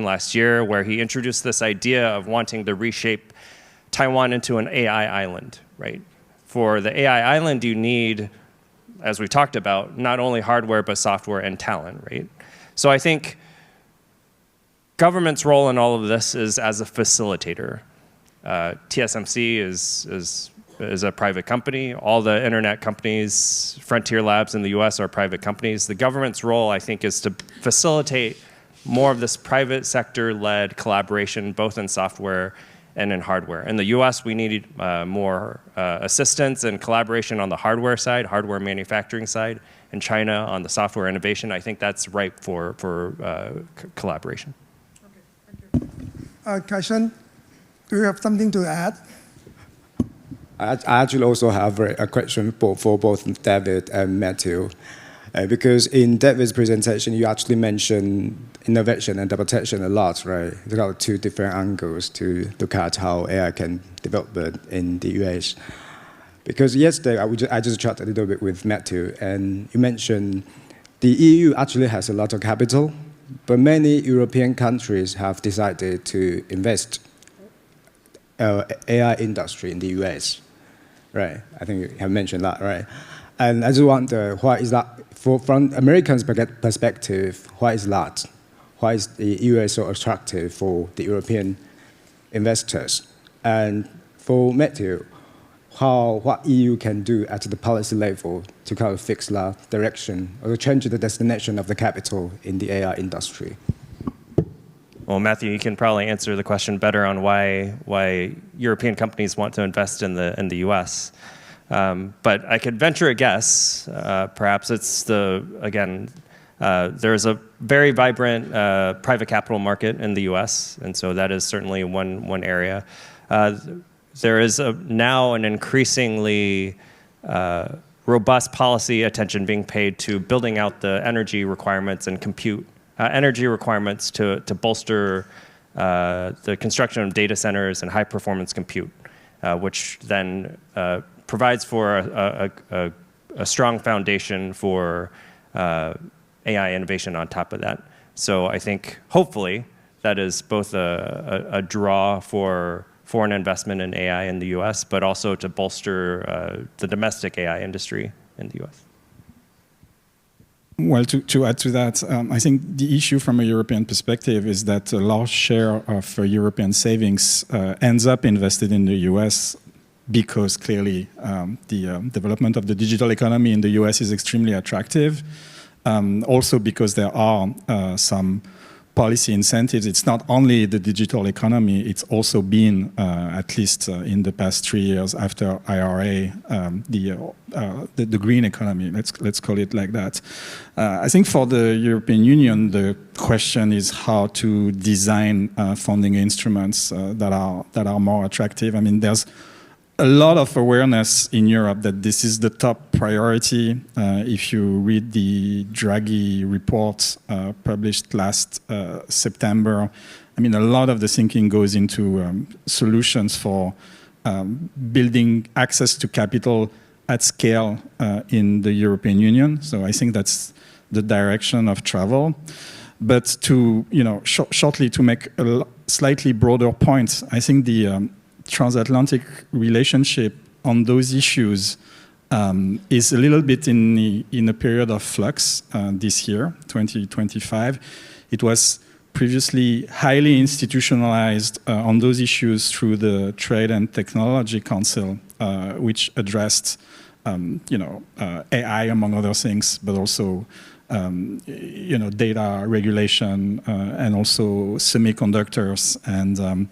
last year, where he introduced this idea of wanting to reshape Taiwan into an AI island, right? For the AI island, you need, as we talked about, not only hardware, but software and talent, right? So I think government's role in all of this is as a facilitator. TSMC is a private company. All the internet companies, Frontier Labs in the US are private companies. The government's role, I think, is to facilitate more of this private sector-led collaboration, both in software and in hardware. In the US, we need more assistance and collaboration on the hardware side, hardware manufacturing side. In China, on the software innovation, I think that's ripe for collaboration. Okay, thank you. Kai-Shen, do you have something to add? I actually also have a question for both David and Mathieu. Because in David's presentation, you actually mentioned innovation and protection a lot, right? There are two different angles to look at how AI can develop in the US. Because yesterday, I just chatted a little bit with Mathieu, and you mentioned the EU actually has a lot of capital, but many European countries have decided to invest AI industry in the US, right? I think you have mentioned that, right? And I just wonder, why is that? From Americans' perspective, why is that? Why is the US so attractive for the European investors? And for Mathieu, what EU can do at the policy level to kind of fix that direction or change the destination of the capital in the AI industry? Well, Mathieu, you can probably answer the question better on why European companies want to invest in the US. But I could venture a guess. Perhaps it's there's a very vibrant private capital market in the US, and so that is certainly one area. There is now an increasingly robust policy attention being paid to building out the energy requirements and compute energy requirements to bolster the construction of data centers and high-performance compute, which then provides for a a strong foundation for AI innovation on top of that. So I think hopefully that is both a draw for foreign investment in AI in the US, but also to bolster the domestic AI industry in the US. Well, to add to that, I think the issue from a European perspective is that a large share of European savings ends up invested in the US because clearly the development of the digital economy in the US is extremely attractive. Also because there are some policy incentives. It's not only the digital economy, it's also been, at least in the past 3 years after IRA, the green economy, let's call it like that. I think for the European Union, the question is how to design funding instruments that are more attractive. I mean, there's a lot of awareness in Europe that this is the top priority. If you read the Draghi report published last September, I mean, a lot of the thinking goes into solutions for building access to capital at scale in the European Union. So I think that's the direction of travel. But to, shortly to make a slightly broader point, I think the transatlantic relationship on those issues is a little bit in a period of flux this year, 2025. It was previously highly institutionalized on those issues through the Trade and Technology Council, which addressed AI among other things, but also data regulation and also semiconductors. And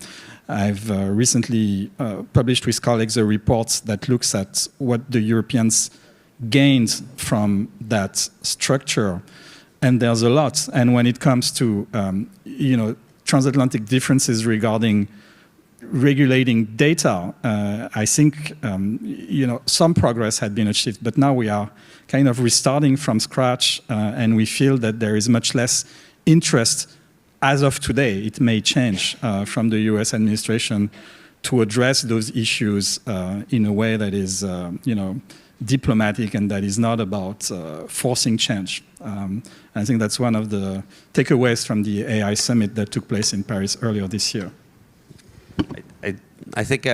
I've recently published with colleagues a report that looks at what the Europeans gained from that structure. And there's a lot. And when it comes to transatlantic differences regarding regulating data, I think some progress had been achieved, but now we are kind of restarting from scratch, and we feel that there is much less interest as of today. It may change from the US administration to address those issues in a way that is diplomatic and that is not about forcing change. I think that's one of the takeaways from the AI summit that took place in Paris earlier this year. I think,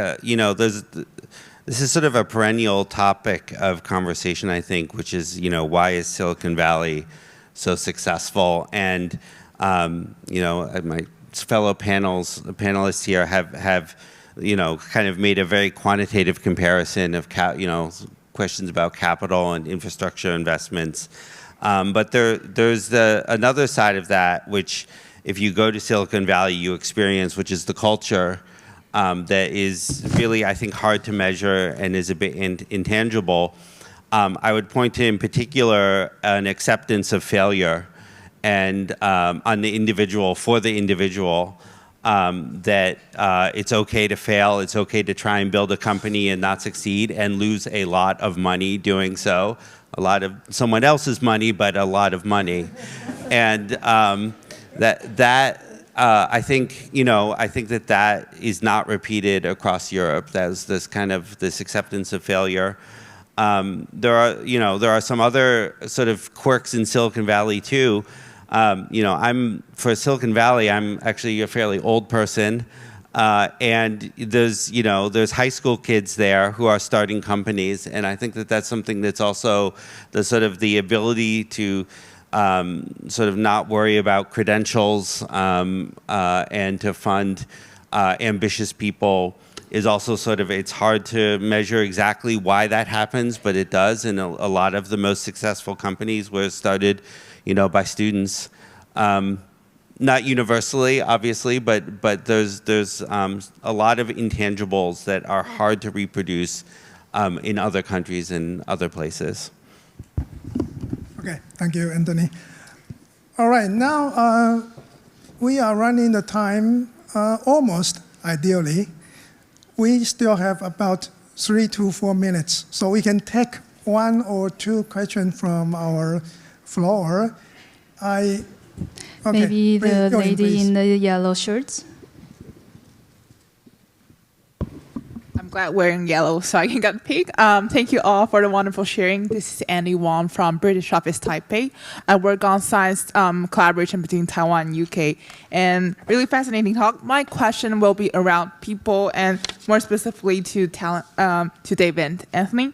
this is sort of a perennial topic of conversation, I think, which is, why is Silicon Valley so successful? And, my fellow panelists here have kind of made a very quantitative comparison of, questions about capital and infrastructure investments. But there's another side of that, which if you go to Silicon Valley, you experience, which is the culture that is really, I think, hard to measure and is a bit intangible. I would point to, in particular, an acceptance of failure and on the individual, for the individual, that it's okay to fail, it's okay to try and build a company and not succeed and lose a lot of money doing so. A lot of someone else's money, but a lot of money. And I think that is not repeated across Europe. There's this acceptance of failure. There are some other sort of quirks in Silicon Valley too. For Silicon Valley, I'm actually a fairly old person, and there's high school kids there who are starting companies, and I think that that's something that's also the ability to sort of not worry about credentials and to fund ambitious people is also it's hard to measure exactly why that happens, but it does. And a lot of the most successful companies were started, by students. Not universally, obviously, but there's a lot of intangibles that are hard to reproduce in other countries and other places. Okay, thank you, Anthony. All right, now we are running the time almost ideally. We still have about 3 to 4 minutes, so we can take 1 or 2 questions from our floor. Maybe the lady please. in the yellow shirts. I'm glad wearing yellow so I can get pink. Thank you all for the wonderful sharing. This is Andy Wong from British Office Taipei. I work on science collaboration between Taiwan and UK. And really fascinating talk. My question will be around people and more specifically to talent, to David and Anthony.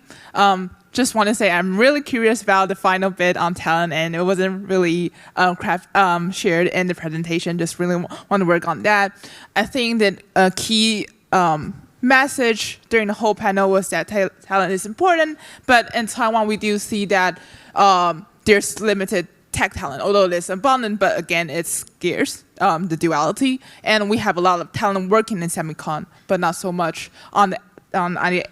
Just want to say I'm really curious about the final bit on talent, and it wasn't really shared in the presentation. Just really want to work on that. I think that a key message during the whole panel was that talent is important, but in Taiwan we do see that there's limited tech talent, although it is abundant, but again it's scarce, the duality, and we have a lot of talent working in semicon, but not so much on the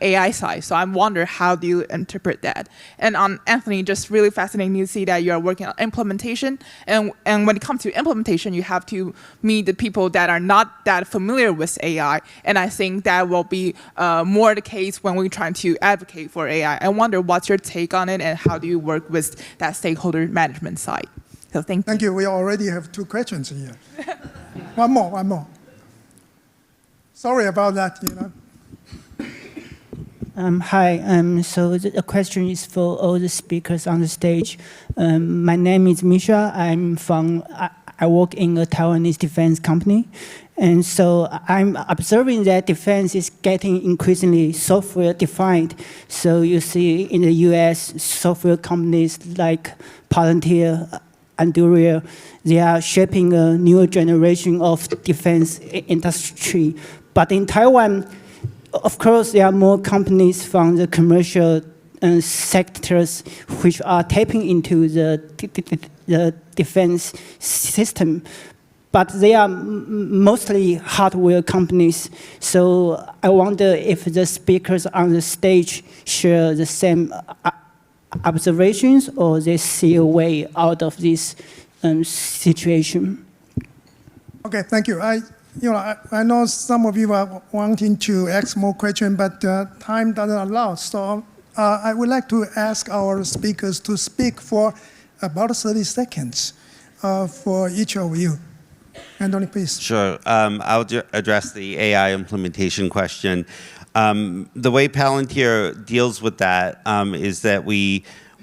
AI side. So I wonder, how do you interpret that? And on Anthony, just really fascinating to see that you're working on implementation. And when it comes to implementation, you have to meet the people that are not that familiar with AI. And I think that will be more the case when we're trying to advocate for AI. I wonder what's your take on it, and how do you work with that stakeholder management side? So thank you. Thank you. We already have 2 questions here. One more. Sorry about that, Hi, so the question is for all the speakers on the stage. My name is Misha. I work in a Taiwanese defense company. And so I'm observing that defense is getting increasingly software defined. So you see in the US, software companies like Palantir, Anduril, they are shaping a newer generation of defense industry. But in Taiwan, of course, there are more companies from the commercial sectors which are tapping into the defense system, but they are mostly hardware companies. So I wonder if the speakers on the stage share the same observations, or they see a way out of this situation. Okay, thank you. I know some of you are wanting to ask more questions, but time doesn't allow. So I would like to ask our speakers to speak for about 30 seconds for each of you. Anthony, please. Sure. I'll address the AI implementation question. The way Palantir deals with that is that we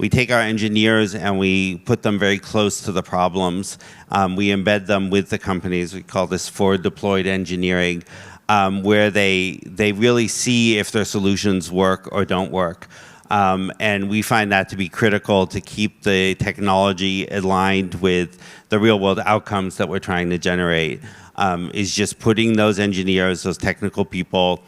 take our engineers and we put them very close to the problems. We embed them with the companies. We call this forward deployed engineering, where they really see if their solutions work or don't work. And we find that to be critical to keep the technology aligned with the real world outcomes that we're trying to generate, is just putting those engineers, those technical people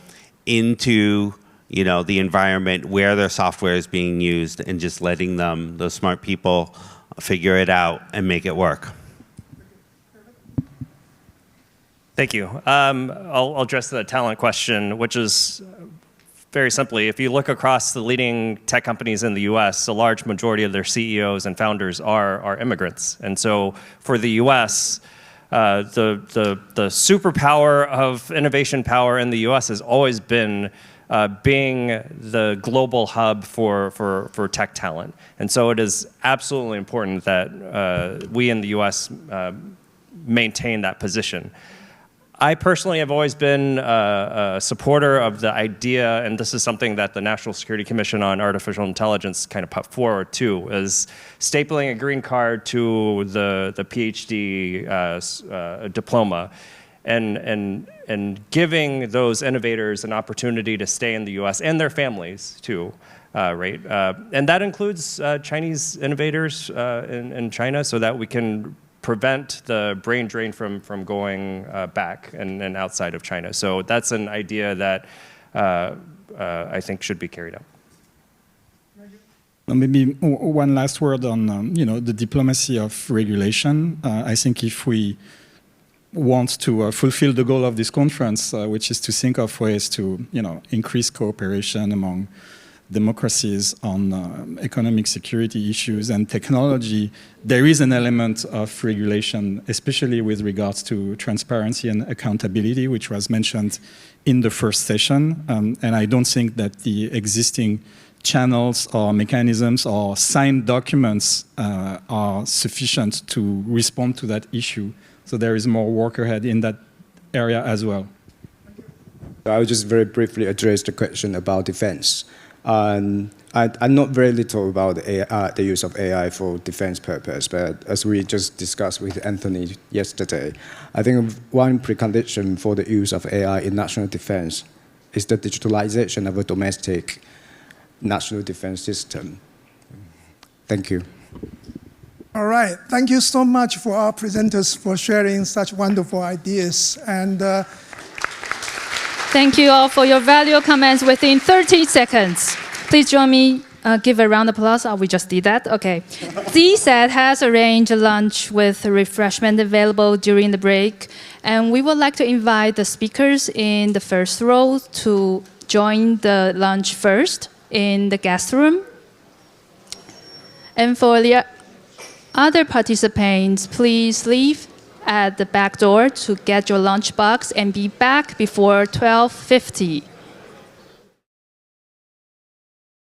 into the environment where their software is being used, and just letting them, those smart people, figure it out and make it work. Thank you. I'll address the talent question, which is very simply, if you look across the leading tech companies in the US, a large majority of their CEOs and founders are immigrants. And so for the US, the superpower of innovation power in the US has always been being the global hub for tech talent. And so it is absolutely important that we in the US maintain that position. I personally have always been a supporter of the idea, and this is something that the National Security Commission on Artificial Intelligence kind of put forward too, is stapling a green card to the PhD diploma. And giving those innovators an opportunity to stay in the US and their families too, right? And that includes Chinese innovators in China, so that we can prevent the brain drain from going back and outside of China. So that's an idea that I think should be carried out. Maybe one last word on the diplomacy of regulation. I think if we want to fulfill the goal of this conference, which is to think of ways to increase cooperation among democracies on economic security issues and technology, there is an element of regulation, especially with regards to transparency and accountability, which was mentioned in the first session. And I don't think that the existing channels or mechanisms or signed documents are sufficient to respond to that issue. So there is more work ahead in that area as well. I will just very briefly address the question about defense. I know very little about the use of AI for defense purpose, but as we just discussed with Anthony yesterday, I think one precondition for the use of AI in national defense is the digitalization of a domestic national defense system. Thank you. All right. Thank you so much for our presenters for sharing such wonderful ideas. And Thank you all for your valuable comments within 30 seconds. Please join me, give a round of applause. Oh, we just did that? Okay. Dset has arranged a lunch with refreshment available during the break. And we would like to invite the speakers in the first row to join the lunch first in the guest room. And for the other participants, please leave at the back door to get your lunchbox and be back before 12:50.